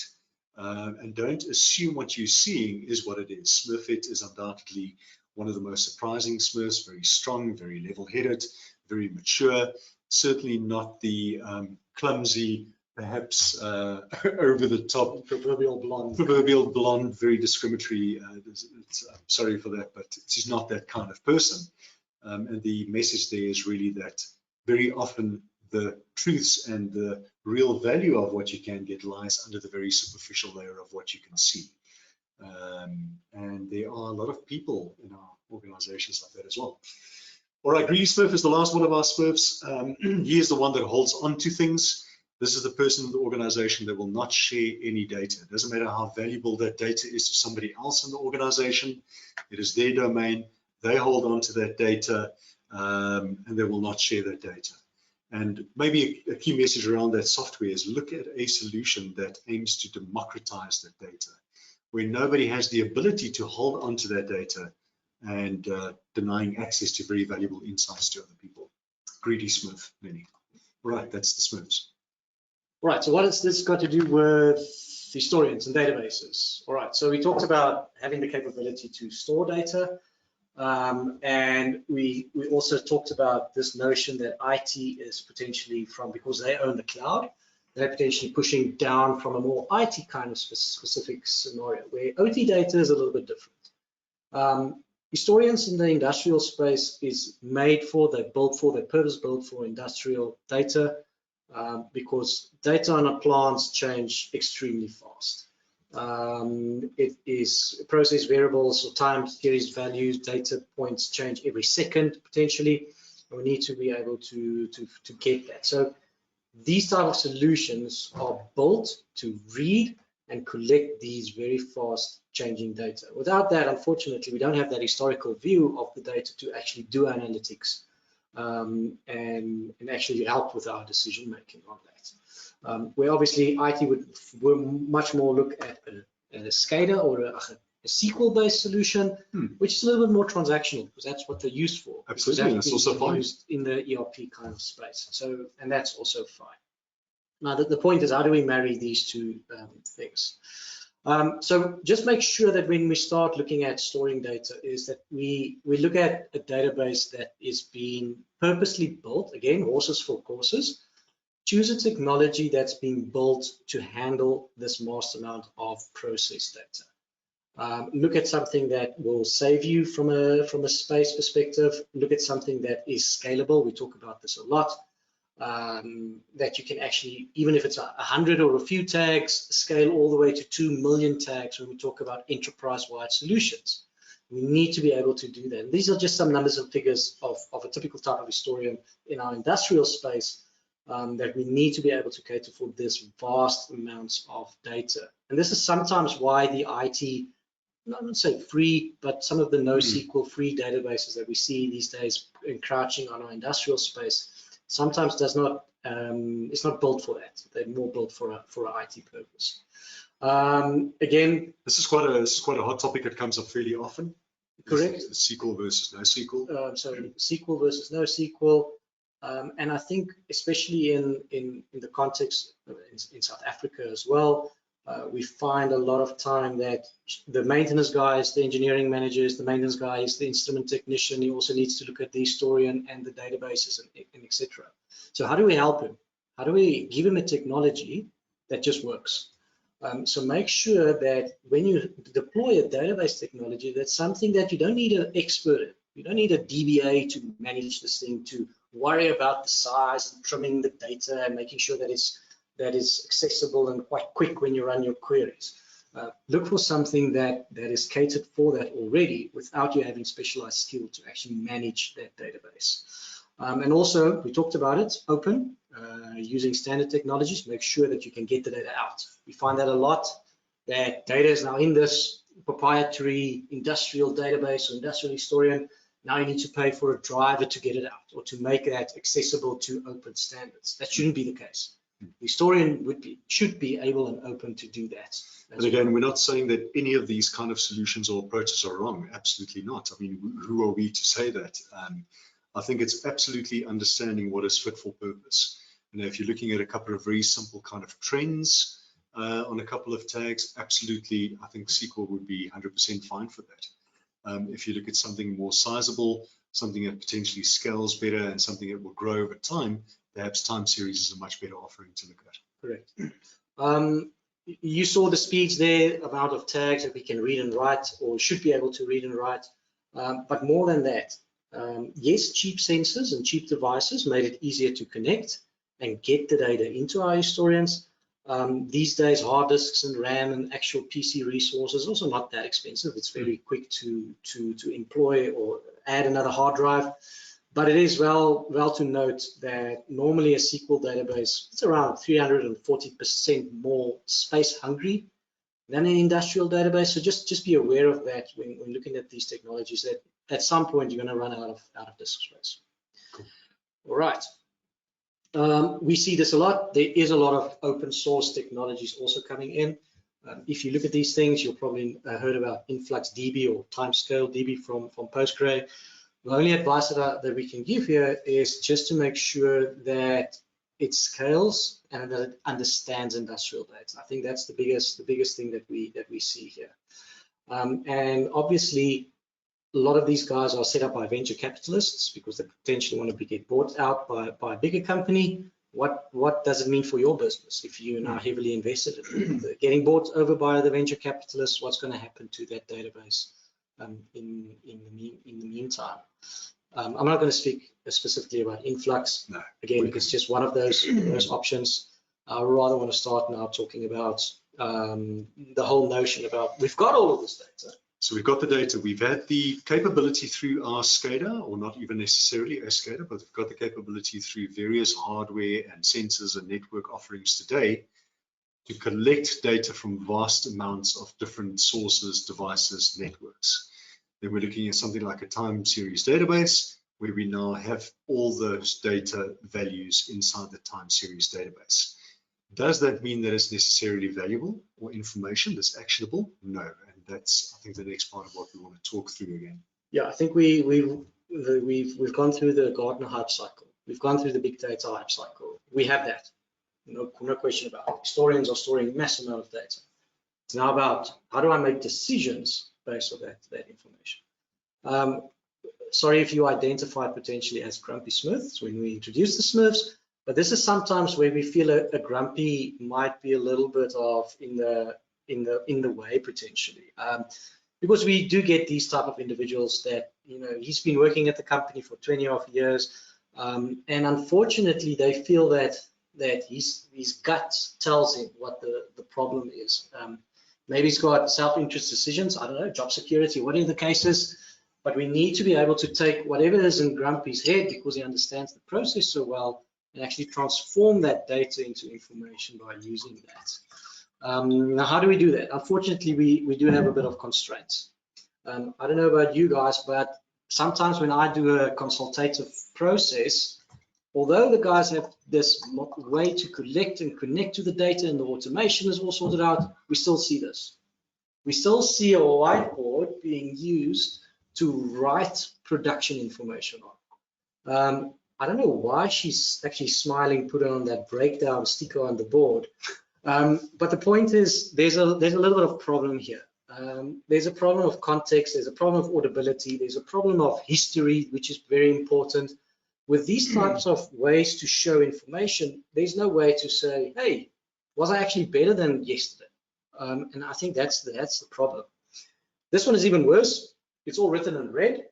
And don't assume what you're seeing is what it is. Smurfette is undoubtedly one of the most surprising Smurfs, very strong, very level-headed, very mature. Certainly not the clumsy, perhaps over the top, proverbial blonde, very discriminatory. I'm sorry for that, but she's not that kind of person. And the message there is really that very often the truths and the real value of what you can get lies under the very superficial layer of what you can see. And there are a lot of people in our organizations like that as well. All right, Greedy Smurf is the last one of our Smurfs. He is the one that holds on to things. This is the person in the organization that will not share any data. It doesn't matter how valuable that data is to somebody else in the organization. It is their domain. They hold on to that data, and they will not share that data. And maybe a key message around that software is look at a solution that aims to democratize that data, where nobody has the ability to hold on to that data and denying access to very valuable insights to other people. Greedy Smurf, many. Right, that's the Smurfs.
Right, so what has this got to do with historians and databases? All right, so we talked about having the capability to store data, and we also talked about this notion that IT is potentially because they own the cloud, they're potentially pushing down from a more IT kind of specific scenario, where OT data is a little bit different. Historians in the industrial space is made for, they're purpose-built for industrial data, because data on a plant change extremely fast. It is process variables or time series values, data points change every second potentially, and we need to be able to get that. So these type of solutions are built to read and collect these very fast changing data. Without that, unfortunately, we don't have that historical view of the data to actually do analytics and actually help with our decision making on that. Where obviously IT would much more look at a SCADA or a SQL-based solution, which is a little bit more transactional, because that's what they're used for.
Absolutely, that's also fine.
Used in the ERP kind of space. So, and that's also fine. Now, the point is, how do we marry these two things? So just make sure that when we start looking at storing data is that we look at a database that is being purposely built, again, horses for courses. Choose a technology that's being built to handle this vast amount of process data. Look at something that will save you from a space perspective. Look at something that is scalable. We talk about this a lot. That you can actually, even if it's 100 or a few tags, scale all the way to 2 million tags when we talk about enterprise-wide solutions. We need to be able to do that. And these are just some numbers and figures of a typical type of historian in our industrial space that we need to be able to cater for this vast amounts of data. And this is sometimes why the IT, I wouldn't say free, but some of the NoSQL free databases that we see these days encroaching on our industrial space sometimes does not, it's not built for that. They're more built for an IT purpose. Again,
this is quite a hot topic that comes up fairly often.
Correct.
SQL versus NoSQL.
So SQL versus NoSQL, and I think especially in the context in South Africa as well, we find a lot of time that the maintenance guys, the engineering managers, the maintenance guys, the instrument technician, he also needs to look at the historian and the databases and etc. So how do we help him? How do we give him a technology that just works? So make sure that when you deploy a database technology, that's something that you don't need an expert in. You don't need a DBA to manage this thing, to worry about the size and trimming the data and making sure that is accessible and quite quick when you run your queries. Look for something that is catered for that already without you having specialized skill to actually manage that database. And also, we talked about it, open, using standard technologies, make sure that you can get the data out. We find that a lot, that data is now in this proprietary industrial database or industrial historian. Now you need to pay for a driver to get it out or to make that accessible to open standards. That shouldn't be the case. The historian should be able and open to do that.
And again, we're not saying that any of these kind of solutions or approaches are wrong. Absolutely not. I mean, who are we to say that? I think it's absolutely understanding what is fit for purpose. You know, if you're looking at a couple of very simple kind of trends on a couple of tags, absolutely, I think SQL would be 100% fine for that. If you look at something more sizable, something that potentially scales better and something that will grow over time, perhaps time series is a much better offering to look at.
Correct. You saw the speeds there, amount of tags that we can read and write or should be able to read and write. But more than that, yes, cheap sensors and cheap devices made it easier to connect and get the data into our historians. These days, hard disks and RAM and actual PC resources also not that expensive. It's very quick to employ or add another hard drive. But it is well to note that normally a SQL database, it's around 340% more space hungry than an industrial database. So just be aware of that when looking at these technologies, that at some point you're going to run out of disk space.
Cool.
All right. We see this a lot. There is a lot of open source technologies also coming in. If you look at these things, you'll probably heard about InfluxDB or Timescale DB from Postgre. The only advice that we can give here is just to make sure that it scales and that it understands industrial data. I think that's the biggest thing that we see here. And obviously, a lot of these guys are set up by venture capitalists because they potentially want to get bought out by a bigger company. What does it mean for your business if you're now heavily invested in it? Getting bought over by the venture capitalists, what's going to happen to that database in the meantime? I'm not going to speak specifically about influx.
No,
again, it's just one of those options. I rather want to start now talking about the whole notion about we've got all of this data.
So we've got the data, we've had the capability through our SCADA, or not even necessarily a SCADA, but we've got the capability through various hardware and sensors and network offerings today to collect data from vast amounts of different sources, devices, networks. Then we're looking at something like a time series database, where we now have all those data values inside the time series database. Does that mean that it's necessarily valuable or information that's actionable? No, and that's, I think, the next part of what we want to talk through again.
Yeah, I think we've gone through the Gartner hype cycle. We've gone through the big data hype cycle. We have that, no question about it. Historians are storing massive amount of data. It's now about how do I make decisions based on that information. Sorry if you identify potentially as grumpy Smurfs when we introduce the Smurfs. But this is sometimes where we feel a grumpy might be a little bit of in the way potentially, because we do get these type of individuals that he's been working at the company for 20-odd years, and unfortunately they feel that his gut tells him what the problem is. Maybe he's got self-interest decisions. I don't know, job security, whatever the case is. But we need to be able to take whatever is in Grumpy's head because he understands the process so well, and actually transform that data into information by using that. Now, how do we do that? Unfortunately, we do have a bit of constraints. I don't know about you guys, but sometimes when I do a consultative process, although the guys have this way to collect and connect to the data and the automation is all sorted out, we still see this. We still see a whiteboard being used to write production information on. I don't know why she's actually smiling, put on that breakdown sticker on the board. But the point is, there's a little bit of problem here. There's a problem of context, there's a problem of audibility, there's a problem of history, which is very important. With these types of ways to show information, there's no way to say, hey, was I actually better than yesterday? And I think that's the problem. This one is even worse. It's all written in red.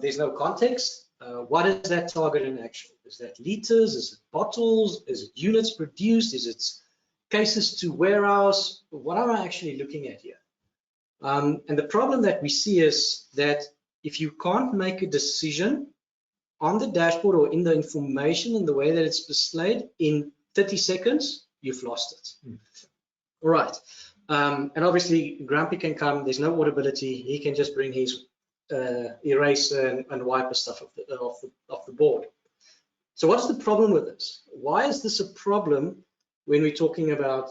There's no context. What is that target in action? Is that liters? Is it bottles? Is it units produced? Is it cases to warehouse? What am I actually looking at here? And the problem that we see is that if you can't make a decision on the dashboard or in the information in the way that it's displayed in 30 seconds, you've lost it. All right. And obviously, Grumpy can come. There's no audibility. He can just bring his eraser and wiper stuff off the board. So what's the problem with this? Why is this a problem when we're talking about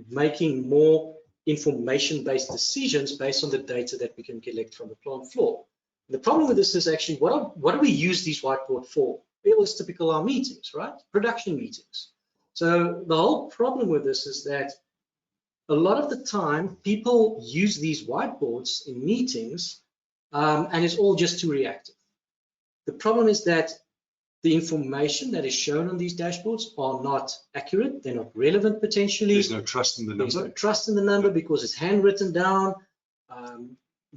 making more information-based decisions based on the data that we can collect from the plant floor? The problem with this is actually what do we use these whiteboards for? Well, it's typical our meetings, right? Production meetings. So the whole problem with this is that a lot of the time people use these whiteboards in meetings and it's all just too reactive. The problem is that the information that is shown on these dashboards are not accurate, they're not relevant potentially.
There's no trust in the number.
There's no trust in the number because it's handwritten down.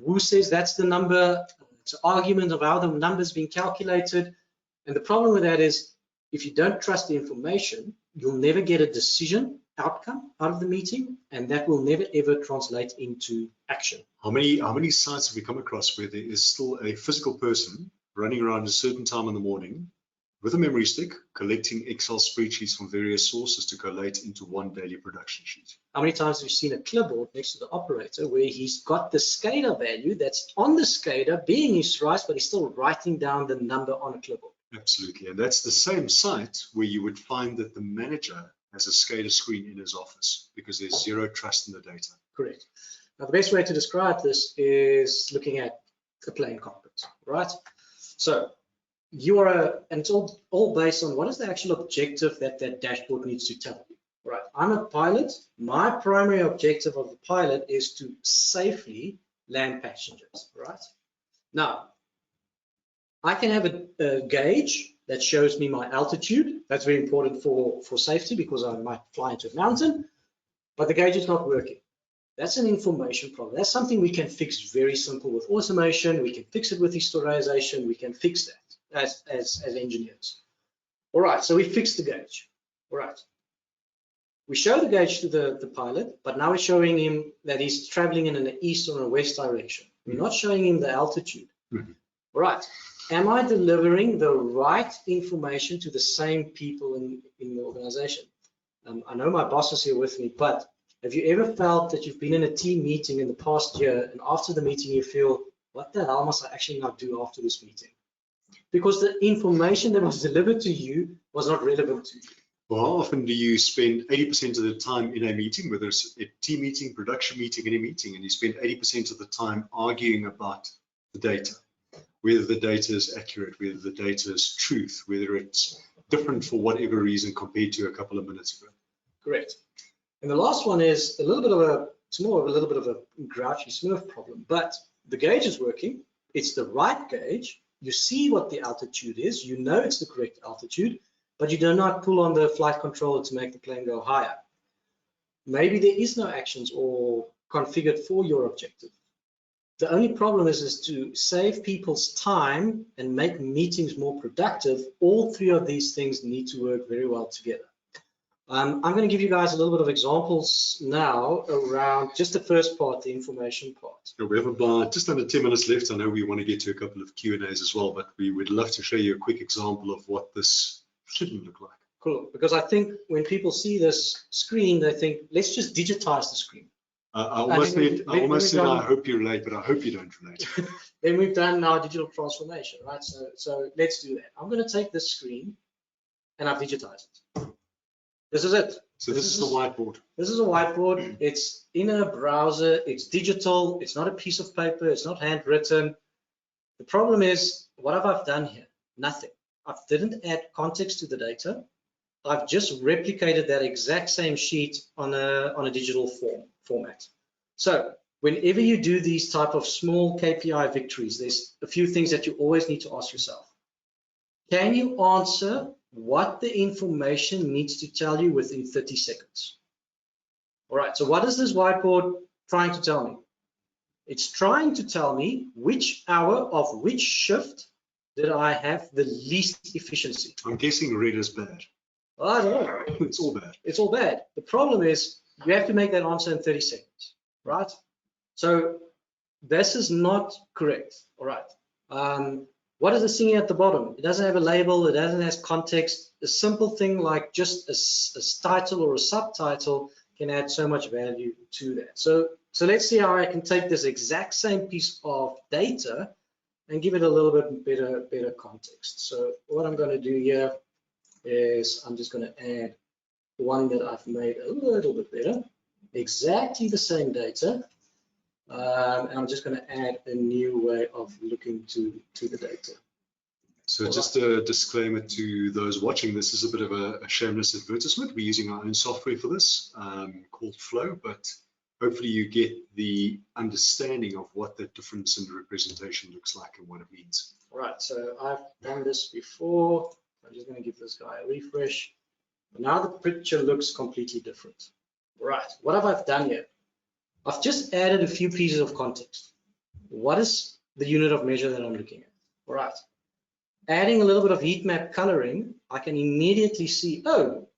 Who says that's the number? It's an argument of how the number's been calculated. And the problem with that is if you don't trust the information, you'll never get a decision outcome out of the meeting, and that will never ever translate into action.
How many sites have we come across where there is still a physical person running around a certain time in the morning with a memory stick, collecting Excel spreadsheets from various sources to collate into one daily production sheet?
How many times have you seen a clipboard next to the operator where he's got the SCADA value that's on the SCADA being historized, but he's still writing down the number on a clipboard?
Absolutely, and that's the same site where you would find that the manager has a SCADA screen in his office because there's zero trust in the data.
Correct. Now, the best way to describe this is looking at a plane cockpit, right? So you are, and it's all based on what is the actual objective that that dashboard needs to tell you, right? I'm a pilot. My primary objective of the pilot is to safely land passengers, right? Now, I can have a gauge that shows me my altitude. That's very important for safety because I might fly into a mountain, but the gauge is not working. That's an information problem. That's something we can fix very simple with automation. We can fix it with historization. We can fix that as engineers. All right, so we fixed the gauge. All right. We show the gauge to the pilot, but now we're showing him that he's traveling in an east or a west direction. We're not showing him the altitude. All right. Am I delivering the right information to the same people in the organization? I know my boss is here with me, but have you ever felt that you've been in a team meeting in the past year and after the meeting you feel, what the hell must I actually now do after this meeting? Because the information that was delivered to you was not relevant to you.
Well, how often do you spend 80% of the time in a meeting, whether it's a team meeting, production meeting, any meeting, and you spend 80% of the time arguing about the data, whether the data is accurate, whether the data is truth, whether it's different for whatever reason compared to a couple of minutes ago?
Correct. And the last one is a little bit of it's more of a little bit of a grouchy Smurf problem, but the gauge is working. It's the right gauge. You see what the altitude is. You know it's the correct altitude, but you do not pull on the flight controller to make the plane go higher. Maybe there is no actions or configured for your objective. The only problem is to save people's time and make meetings more productive. All three of these things need to work very well together. I'm going to give you guys a little bit of examples now around just the first part, the information part.
We have about just under 10 minutes left. I know we want to get to a couple of Q&As as well, but we would love to show you a quick example of what this shouldn't look like.
Cool, because I think when people see this screen, they think, let's just digitize the screen.
I almost said I hope you relate, but I hope you don't relate.
Then we've done our digital transformation, right? So let's do that. I'm going to take this screen and I've digitized it. This is it.
So this is the whiteboard.
This is a whiteboard. It's in a browser. It's digital. It's not a piece of paper. It's not handwritten. The problem is, what have I done here? Nothing. I didn't add context to the data. I've just replicated that exact same sheet on a digital format. So whenever you do these type of small KPI victories, there's a few things that you always need to ask yourself. Can you answer what the information needs to tell you within 30 seconds? All right, so what is this whiteboard trying to tell me? It's trying to tell me which hour of which shift did I have the least efficiency.
I'm guessing red is bad.
I don't know.
It's all bad.
It's all bad. The problem is you have to make that answer in 30 seconds, right? So this is not correct, all right? What is it singing at the bottom? It doesn't have a label, it doesn't have context. A simple thing like just a title or a subtitle can add so much value to that. So let's see how I can take this exact same piece of data and give it a little bit better context. So what I'm going to do here is I'm just going to add one that I've made a little bit better, exactly the same data. And I'm just going to add a new way of looking to the data.
So just a disclaimer to those watching, this is a bit of a shameless advertisement. We're using our own software for this called Flow, but hopefully you get the understanding of what the difference in the representation looks like and what it means.
All right, so I've done this before. I'm just going to give this guy a refresh. Now the picture looks completely different. All right, what have I done here? I've just added a few pieces of context. What is the unit of measure that I'm looking at? All right. Adding a little bit of heat map coloring, I can immediately see, oh,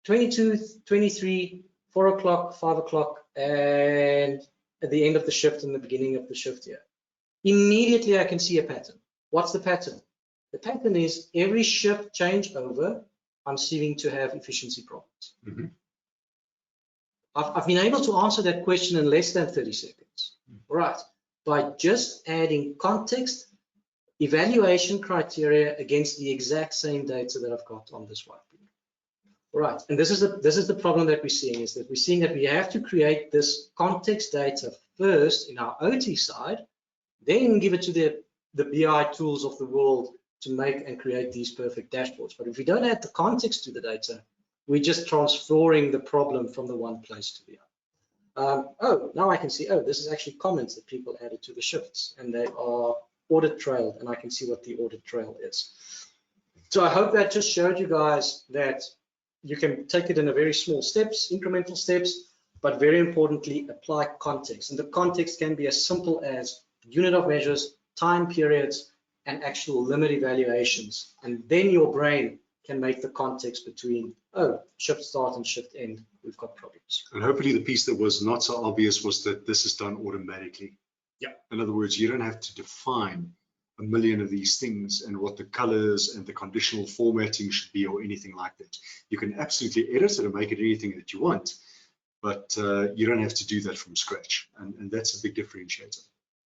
22, 23, 4 o'clock, 5 o'clock, and at the end of the shift and the beginning of the shift here. Immediately I can see a pattern. What's the pattern? The pattern is every shift changeover, I'm seeming to have efficiency problems.
Mm-hmm.
I've been able to answer that question in less than 30 seconds, right? By just adding context, evaluation criteria against the exact same data that I've got on this whiteboard. All right, and this is the problem that we're seeing, is that we're seeing that we have to create this context data first in our OT side, then give it to the BI tools of the world to make and create these perfect dashboards. But if we don't add the context to the data, we're just transferring the problem from the one place to the other. Oh, now I can see, oh, this is actually comments that people added to the shifts, and they are audit trailed, and I can see what the audit trail is. So I hope that just showed you guys that you can take it in a very small steps, incremental steps, but very importantly, apply context. And the context can be as simple as unit of measures, time periods, and actual limit evaluations. And then your brain can make the context between, oh, shift start and shift end, we've got problems.
And hopefully the piece that was not so obvious was that this is done automatically.
Yeah.
In other words, you don't have to define a million of these things and what the colors and the conditional formatting should be or anything like that. You can absolutely edit it and make it anything that you want, but you don't have to do that from scratch. And that's a big differentiator.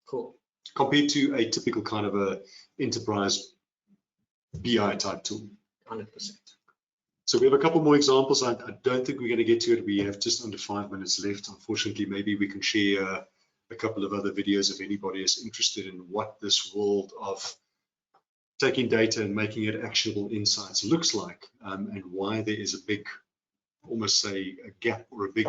Cool.
Compared to a typical kind of a enterprise BI type tool.
100%.
So we have a couple more examples. I don't think we're going to get to it. We have just under 5 minutes left. Unfortunately, maybe we can share a couple of other videos if anybody is interested in what this world of taking data and making it actionable insights looks like, and why there is a big, almost say a gap or a big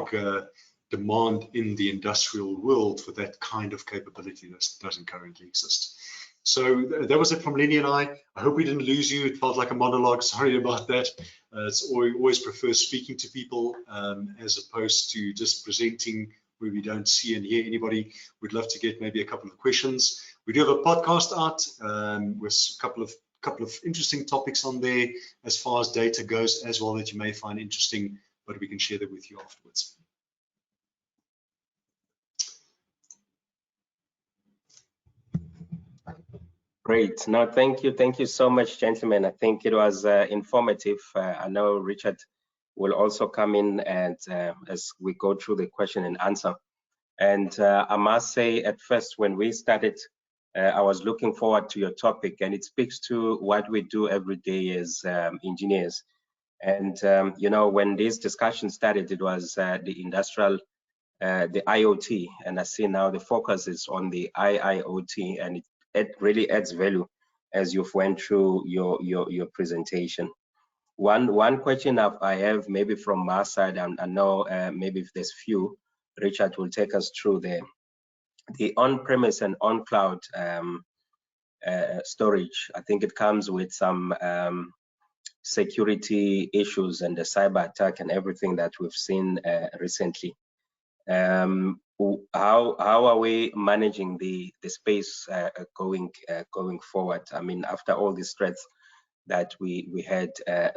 demand in the industrial world for that kind of capability that doesn't currently exist. So that was it from Lenny and I. I hope we didn't lose you. It felt like a monologue. Sorry about that. It's always prefer speaking to people as opposed to just presenting where we don't see and hear anybody. We'd love to get maybe a couple of questions. We do have a podcast out with a couple of interesting topics on there as far as data goes as well that you may find interesting, but we can share that with you afterwards.
Great. No, thank you so much, gentlemen. I think it was informative. I know Richard will also come in and as we go through the question and answer. And I must say, at first, when we started, I was looking forward to your topic, and it speaks to what we do every day as engineers. And you know, when this discussion started, it was the industrial, the IoT, and I see now the focus is on the IIoT, and it really adds value as you've went through your presentation. One question I have maybe from my side, and I know maybe if there's few, Richard will take us through the on-premise and on-cloud storage. I think it comes with some security issues and the cyber attack and everything that we've seen recently. How are we managing the space going forward? I mean, after all these threats that we had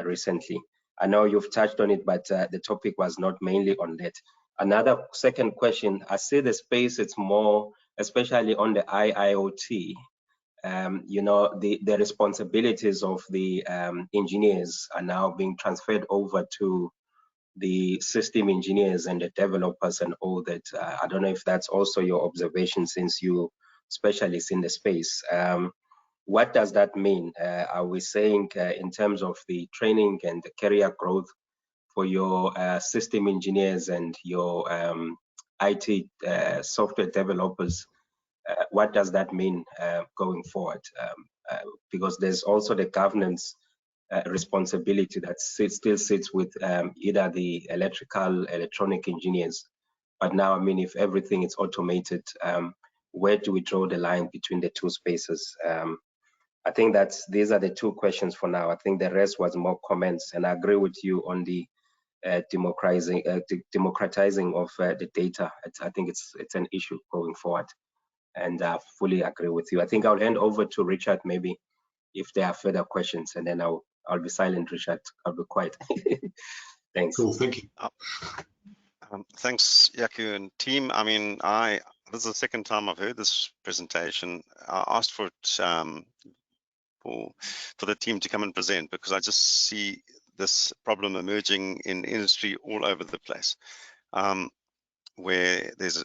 recently. I know you've touched on it, but the topic was not mainly on that. Another second question, I see the space, it's more, especially on the IIoT, you know, the responsibilities of the engineers are now being transferred over to the system engineers and the developers and all that. I don't know if that's also your observation since you specialists in the space. What does that mean? Are we saying in terms of the training and the career growth for your system engineers and your IT software developers, what does that mean going forward? Because there's also the governance responsibility that still sits with either the electronic engineers. But now, I mean, if everything is automated, where do we draw the line between the two spaces? I think these are the two questions for now. I think the rest was more comments, and I agree with you on the democratizing of the data. I think it's an issue going forward, and I fully agree with you. I think I'll hand over to Richard maybe if there are further questions, and then I'll be silent, Richard. I'll be quiet. Thanks.
Cool, thank you.
Thanks, Yaku and team. I mean, this is the second time I've heard this presentation. I asked for it for the team to come and present because I just see this problem emerging in industry all over the place, where there's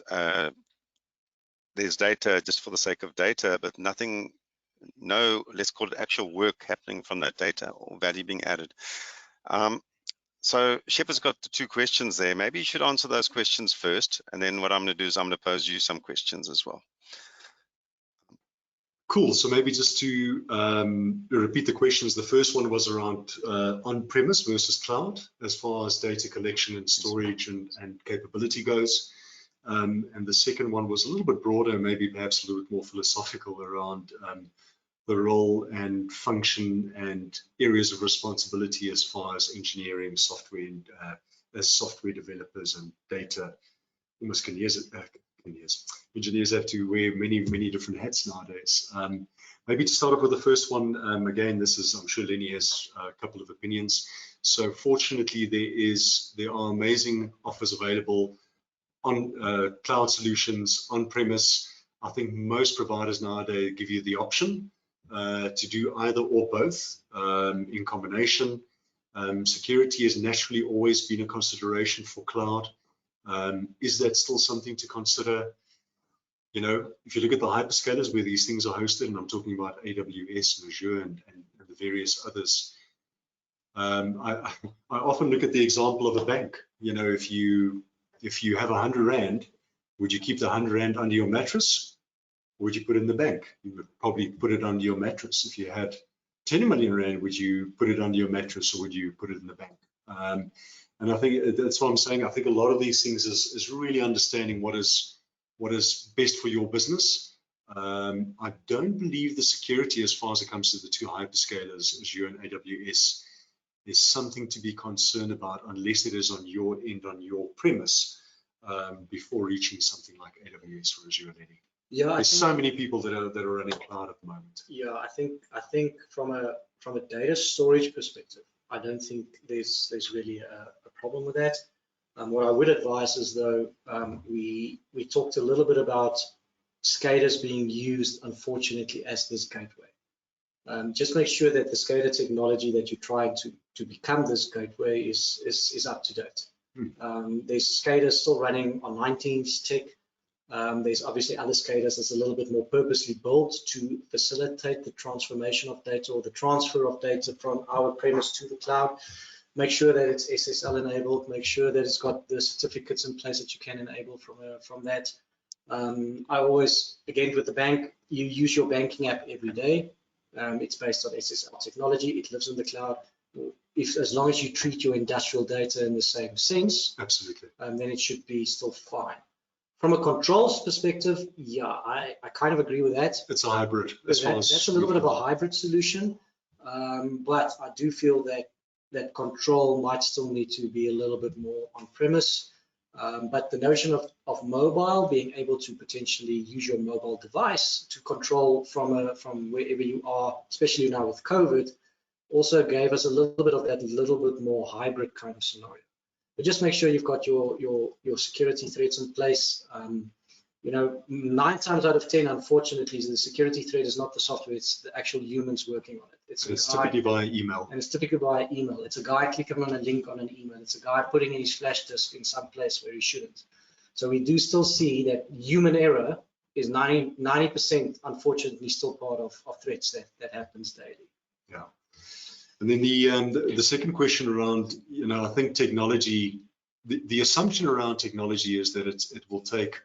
data just for the sake of data, but no, let's call it actual work happening from that data or value being added. So Shepard's got the two questions there. Maybe you should answer those questions first, and then what I'm going to do is I'm going to pose you some questions as well.
Cool. So maybe just to repeat the questions, the first one was around on-premise versus cloud, as far as data collection and storage and capability goes. And the second one was a little bit broader, maybe perhaps a little bit more philosophical around the role and function and areas of responsibility as far as engineering, software, and as software developers and data. Almost engineers have to wear many different hats nowadays. Maybe to start off with the first one, again, this is, I'm sure Lenny has a couple of opinions. So fortunately, there are amazing offers available on cloud solutions, on-premise. I think most providers nowadays give you the option to do either or both in combination. Security has naturally always been a consideration for cloud. Is that still something to consider? You know, if you look at the hyperscalers where these things are hosted, and I'm talking about AWS and Azure and the various others, I often look at the example of a bank. You know, if you have 100 Rand, would you keep the 100 Rand under your mattress? Or would you put it in the bank? You would probably put it under your mattress. If you had 10 million Rand, would you put it under your mattress or would you put it in the bank? And I think that's what I'm saying. I think a lot of these things is really understanding what is best for your business. I don't believe the security, as far as it comes to the two hyperscalers, Azure and AWS, is something to be concerned about unless it is on your end, on your premise, before reaching something like AWS or Azure.
Yeah,
there's so many people that are running cloud at the moment.
Yeah, I think from a data storage perspective, I don't think there's really a problem with that. What I would advise is, though, we talked a little bit about SCADAs being used, unfortunately, as this gateway. Just make sure that the SCADA technology that you're trying to become this gateway is up to date. There's SCADA still running on 19s tech. There's obviously other SCADAs that's a little bit more purposely built to facilitate the transformation of data or the transfer of data from our premise to the cloud. Make sure that it's SSL enabled. Make sure that it's got the certificates in place that you can enable from that. I always, again, with the bank, you use your banking app every day. It's based on SSL technology. It lives in the cloud. As long as you treat your industrial data in the same sense,
absolutely,
then it should be still fine. From a controls perspective, yeah, I kind of agree with that.
It's a hybrid.
That's a little bit of a hybrid solution, but I do feel that control might still need to be a little bit more on premise. But the notion of mobile, being able to potentially use your mobile device to control from wherever you are, especially now with COVID, also gave us a little bit of that little bit more hybrid kind of scenario. But just make sure you've got your security threats in place. You know, 9 times out of 10, unfortunately, the security threat is not the software; it's the actual humans working on it.
It's typically via email.
And it's typically via email. It's a guy clicking on a link on an email. It's a guy putting in his flash disk in some place where he shouldn't. So we do still see that human error is 90%, unfortunately, still part of threats that happens daily.
Yeah. And then the second question around, you know, I think technology, the assumption around technology is that it will take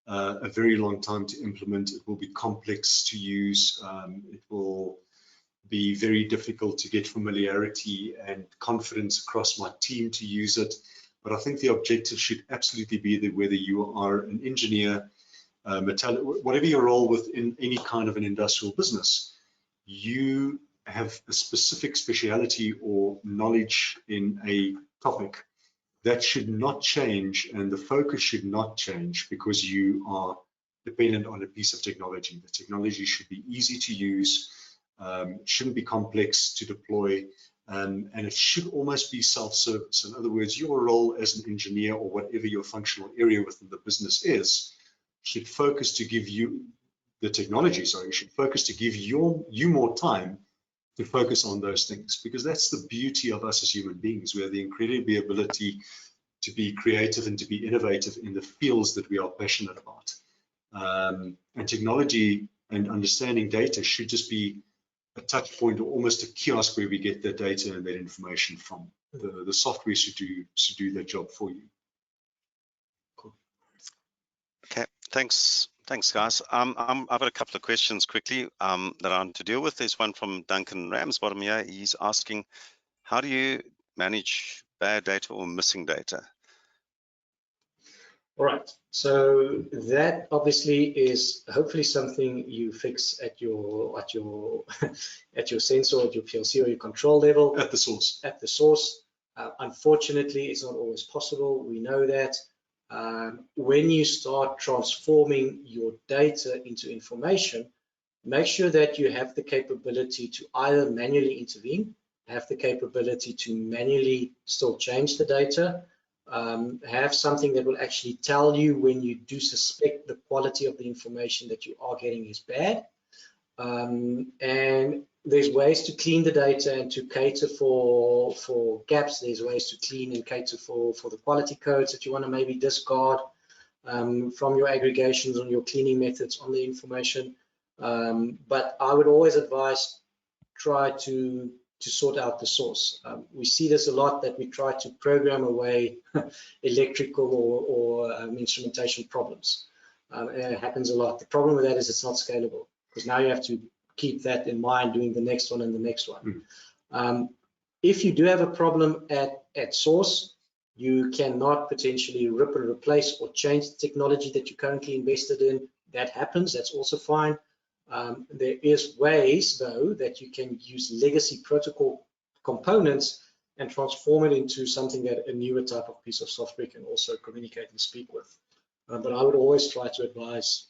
a very long time to implement. It will be complex to use. It will be very difficult to get familiarity and confidence across my team to use it. But I think the objective should absolutely be that whether you are an engineer, whatever your role within any kind of an industrial business, you have a specific speciality or knowledge in a topic that should not change, and the focus should not change because you are dependent on a piece of technology. The technology should be easy to use, shouldn't be complex to deploy, and it should almost be self-service. In other words, your role as an engineer or whatever your functional area within the business is should focus to give you the technology, sorry, should focus to give you more time to focus on those things, because that's the beauty of us as human beings. We have the incredible ability to be creative and to be innovative in the fields that we are passionate about. And technology and understanding data should just be a touch point or almost a kiosk where we get that data and that information from. The software should do that job for you.
Okay, Thanks, guys. I've got a couple of questions quickly that I want to deal with. There's one from Duncan Ramsbottom here. He's asking, how do you manage bad data or missing data?
All right, so that obviously is hopefully something you fix at your at your sensor, at your PLC or your control level.
At the source.
At the source. Unfortunately, it's not always possible. We know that. When you start transforming your data into information, make sure that you have the capability to either manually intervene, have the capability to manually still change the data, have something that will actually tell you when you do suspect the quality of the information that you are getting is bad. And there's ways to clean the data and to cater for gaps. There's ways to clean and cater for the quality codes that you want to maybe discard from your aggregations on your cleaning methods on the information. But I would always advise try to sort out the source. We see this a lot, that we try to program away electrical or instrumentation problems. And it happens a lot. The problem with that is it's not scalable, because now you have to keep that in mind doing the next one and the next one. If you do have a problem at source, you cannot potentially rip and replace or change the technology that you're currently invested in. That happens, that's also fine. There is ways though that you can use legacy protocol components and transform it into something that a newer type of piece of software can also communicate and speak with. But I would always try to advise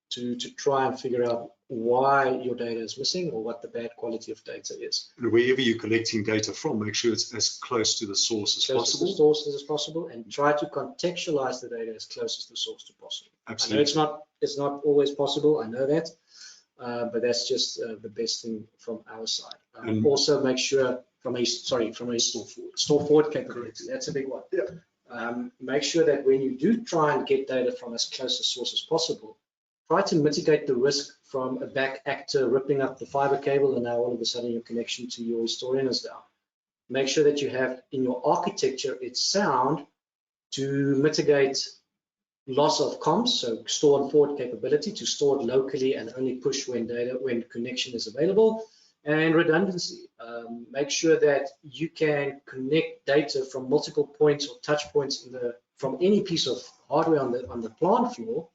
to try and figure out why your data is missing or what the bad quality of data is.
And wherever you're collecting data from, make sure it's as close to the source as possible.
Close to the source as possible, and try to contextualize the data as close as the source to possible.
Absolutely.
I know it's not always possible, I know that, but that's just the best thing from our side. Also make sure from a store forward capability, that's a big one.
Yeah.
Make sure that when you do try and get data from as close to source as possible, try to mitigate the risk from a back actor ripping up the fiber cable and now all of a sudden your connection to your historian is down. Make sure that you have in your architecture it's sound to mitigate loss of comms, so store and forward capability to store it locally and only push when connection is available, and redundancy. Make sure that you can connect data from multiple points or touch points from any piece of hardware on the plant floor,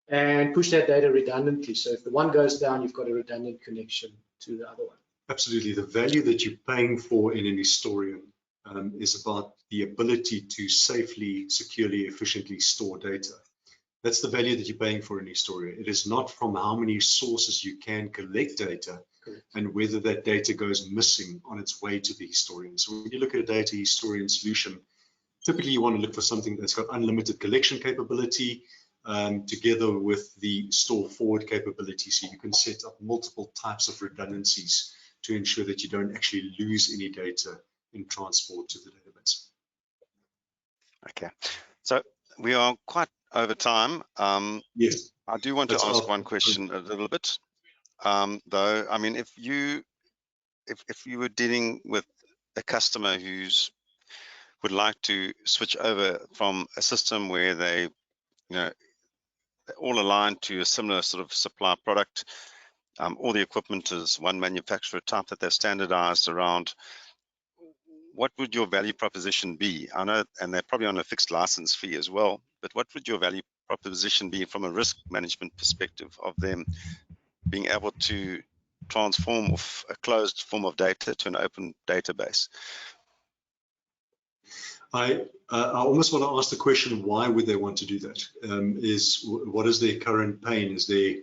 and push that data redundantly. So if the one goes down, you've got a redundant connection to the other one.
Absolutely. The value that you're paying for in an historian is about the ability to safely, securely, efficiently store data. That's the value that you're paying for in historian. It is not from how many sources you can collect data.
Correct.
And whether that data goes missing on its way to the historian. So when you look at a data historian solution, typically you want to look for something that's got unlimited collection capability, together with the store forward capability, so you can set up multiple types of redundancies to ensure that you don't actually lose any data in transport to the database.
Okay, so we are quite over time.
Yes,
I do want to ask one question a little bit, though. I mean, if you were dealing with a customer who's would like to switch over from a system where they, all aligned to a similar sort of supply product, all the equipment is one manufacturer type that they've standardized around, what would your value proposition be? I know, and they're probably on a fixed license fee as well, but what would your value proposition be from a risk management perspective of them being able to transform off a closed form of data to an open database?
I almost want to ask the question, why would they want to do that? What is their current pain? Is their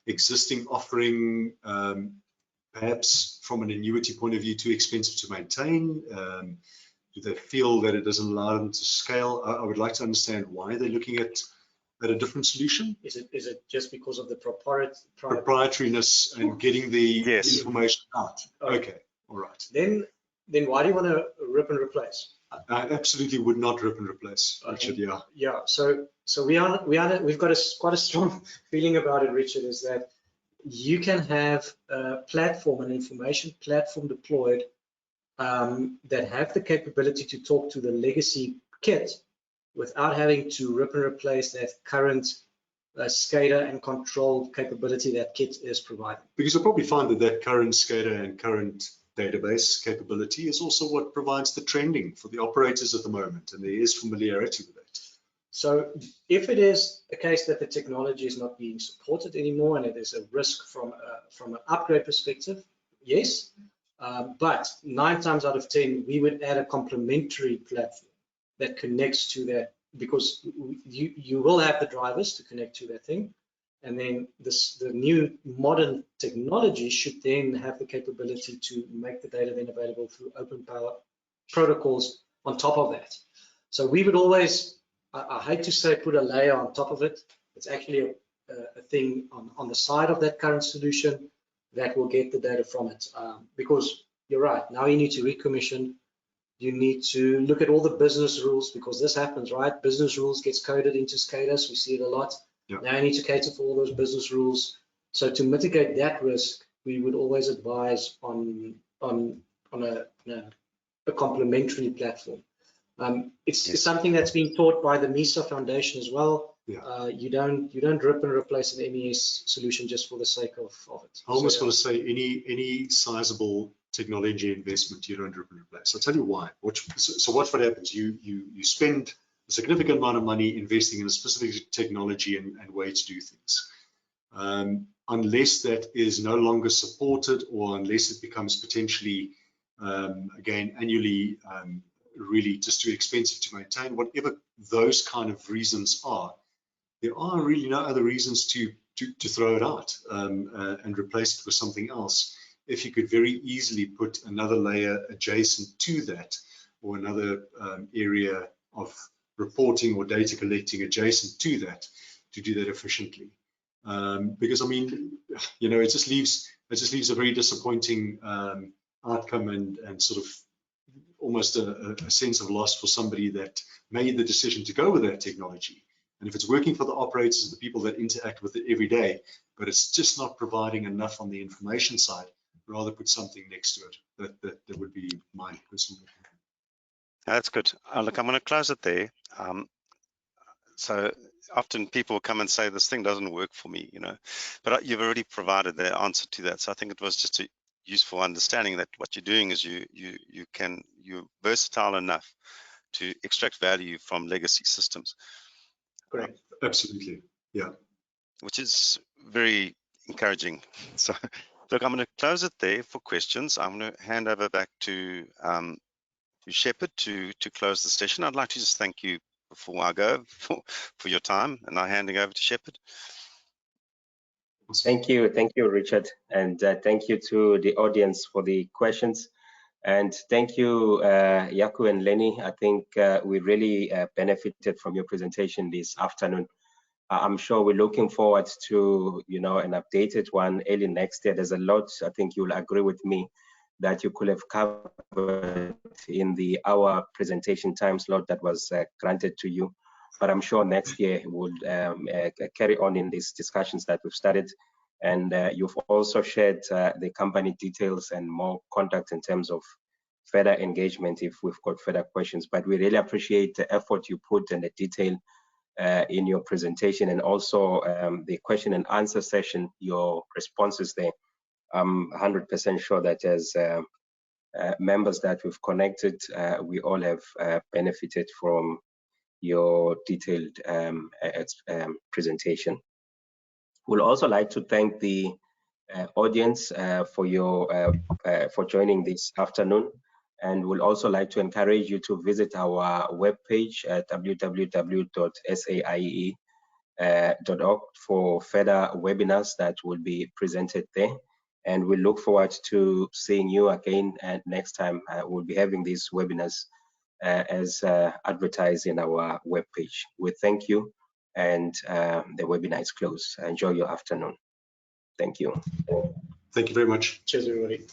existing offering perhaps from an annuity point of view too expensive to maintain? Do they feel that it doesn't allow them to scale? I would like to understand why they're looking at a different solution.
Is it just because of the
proprietariness and getting the information out? Okay, all right.
Then why do you want to rip and replace?
I absolutely would not rip and replace, Richard. Yeah.
Yeah. So we've got quite a strong feeling about it, Richard, is that you can have a platform, an information platform deployed that have the capability to talk to the legacy kit without having to rip and replace that current SCADA and control capability that Kit is providing.
Because you'll probably find that that current SCADA and current database capability is also what provides the trending for the operators at the moment, and there is familiarity with that.
So if it is a case that the technology is not being supported anymore and it is a risk from an upgrade perspective, yes, but 9 times out of 10, we would add a complementary platform that connects to that, because you will have the drivers to connect to that thing. And then the new modern technology should then have the capability to make the data then available through open power protocols on top of that. So we would always, I hate to say put a layer on top of it. It's actually a thing on the side of that current solution that will get the data from it. Because you're right, now you need to recommission. You need to look at all the business rules, because this happens, right? Business rules gets coded into SCADAs. We see it a lot.
Yeah.
Now you need to cater for all those business rules. So to mitigate that risk, we would always advise on a complementary platform. It's something that's being taught by the MISA Foundation as well.
Yeah.
You don't rip and replace an MES solution just for the sake of it.
I almost want to say any sizable technology investment, you don't rip and replace. I'll tell you why. So watch what happens. You spend a significant amount of money investing in a specific technology and way to do things. Unless that is no longer supported, or unless it becomes potentially, again, annually really just too expensive to maintain, whatever those kind of reasons are, there are really no other reasons to throw it out and replace it with something else. If you could very easily put another layer adjacent to that, or another area of reporting or data collecting adjacent to that, to do that efficiently. Because I mean, you know, it just leaves a very disappointing outcome, and sort of almost a sense of loss for somebody that made the decision to go with that technology. And if it's working for the operators, the people that interact with it every day, but it's just not providing enough on the information side, rather put something next to it. That would be my personal opinion.
That's good. Look, I'm going to close it there. So often people come and say this thing doesn't work for me, you know, but you've already provided the answer to that. So I think it was just a useful understanding that what you're doing is you're versatile enough to extract value from legacy systems.
Correct.
Absolutely. Yeah.
Which is very encouraging. So look, I'm going to close it there for questions. I'm going to hand over back to Shepard to close the session. I'd like to just thank you before I go for your time, and I'm handing over to Shepard.
Thank you, Richard, and thank you to the audience for the questions, and thank you, Yaku and Lenny. I think we really benefited from your presentation this afternoon. I'm sure we're looking forward to, you know, an updated one early next year. There's a lot, I think you'll agree with me, that you could have covered in the hour presentation time slot that was granted to you. But I'm sure next year we'll carry on in these discussions that we've started. And you've also shared the company details and more contact in terms of further engagement if we've got further questions. But we really appreciate the effort you put and the detail in your presentation, and also the question and answer session, your responses there. I'm 100% sure that as members that we've connected, we all have benefited from your detailed presentation. We'd also like to thank the audience for joining this afternoon, and we'll also like to encourage you to visit our webpage at www.saie.org for further webinars that will be presented there. And we look forward to seeing you again next time. We'll be having these webinars as advertised in our webpage. We thank you, and the webinar is closed. Enjoy your afternoon. Thank you.
Thank you very much.
Cheers, everybody.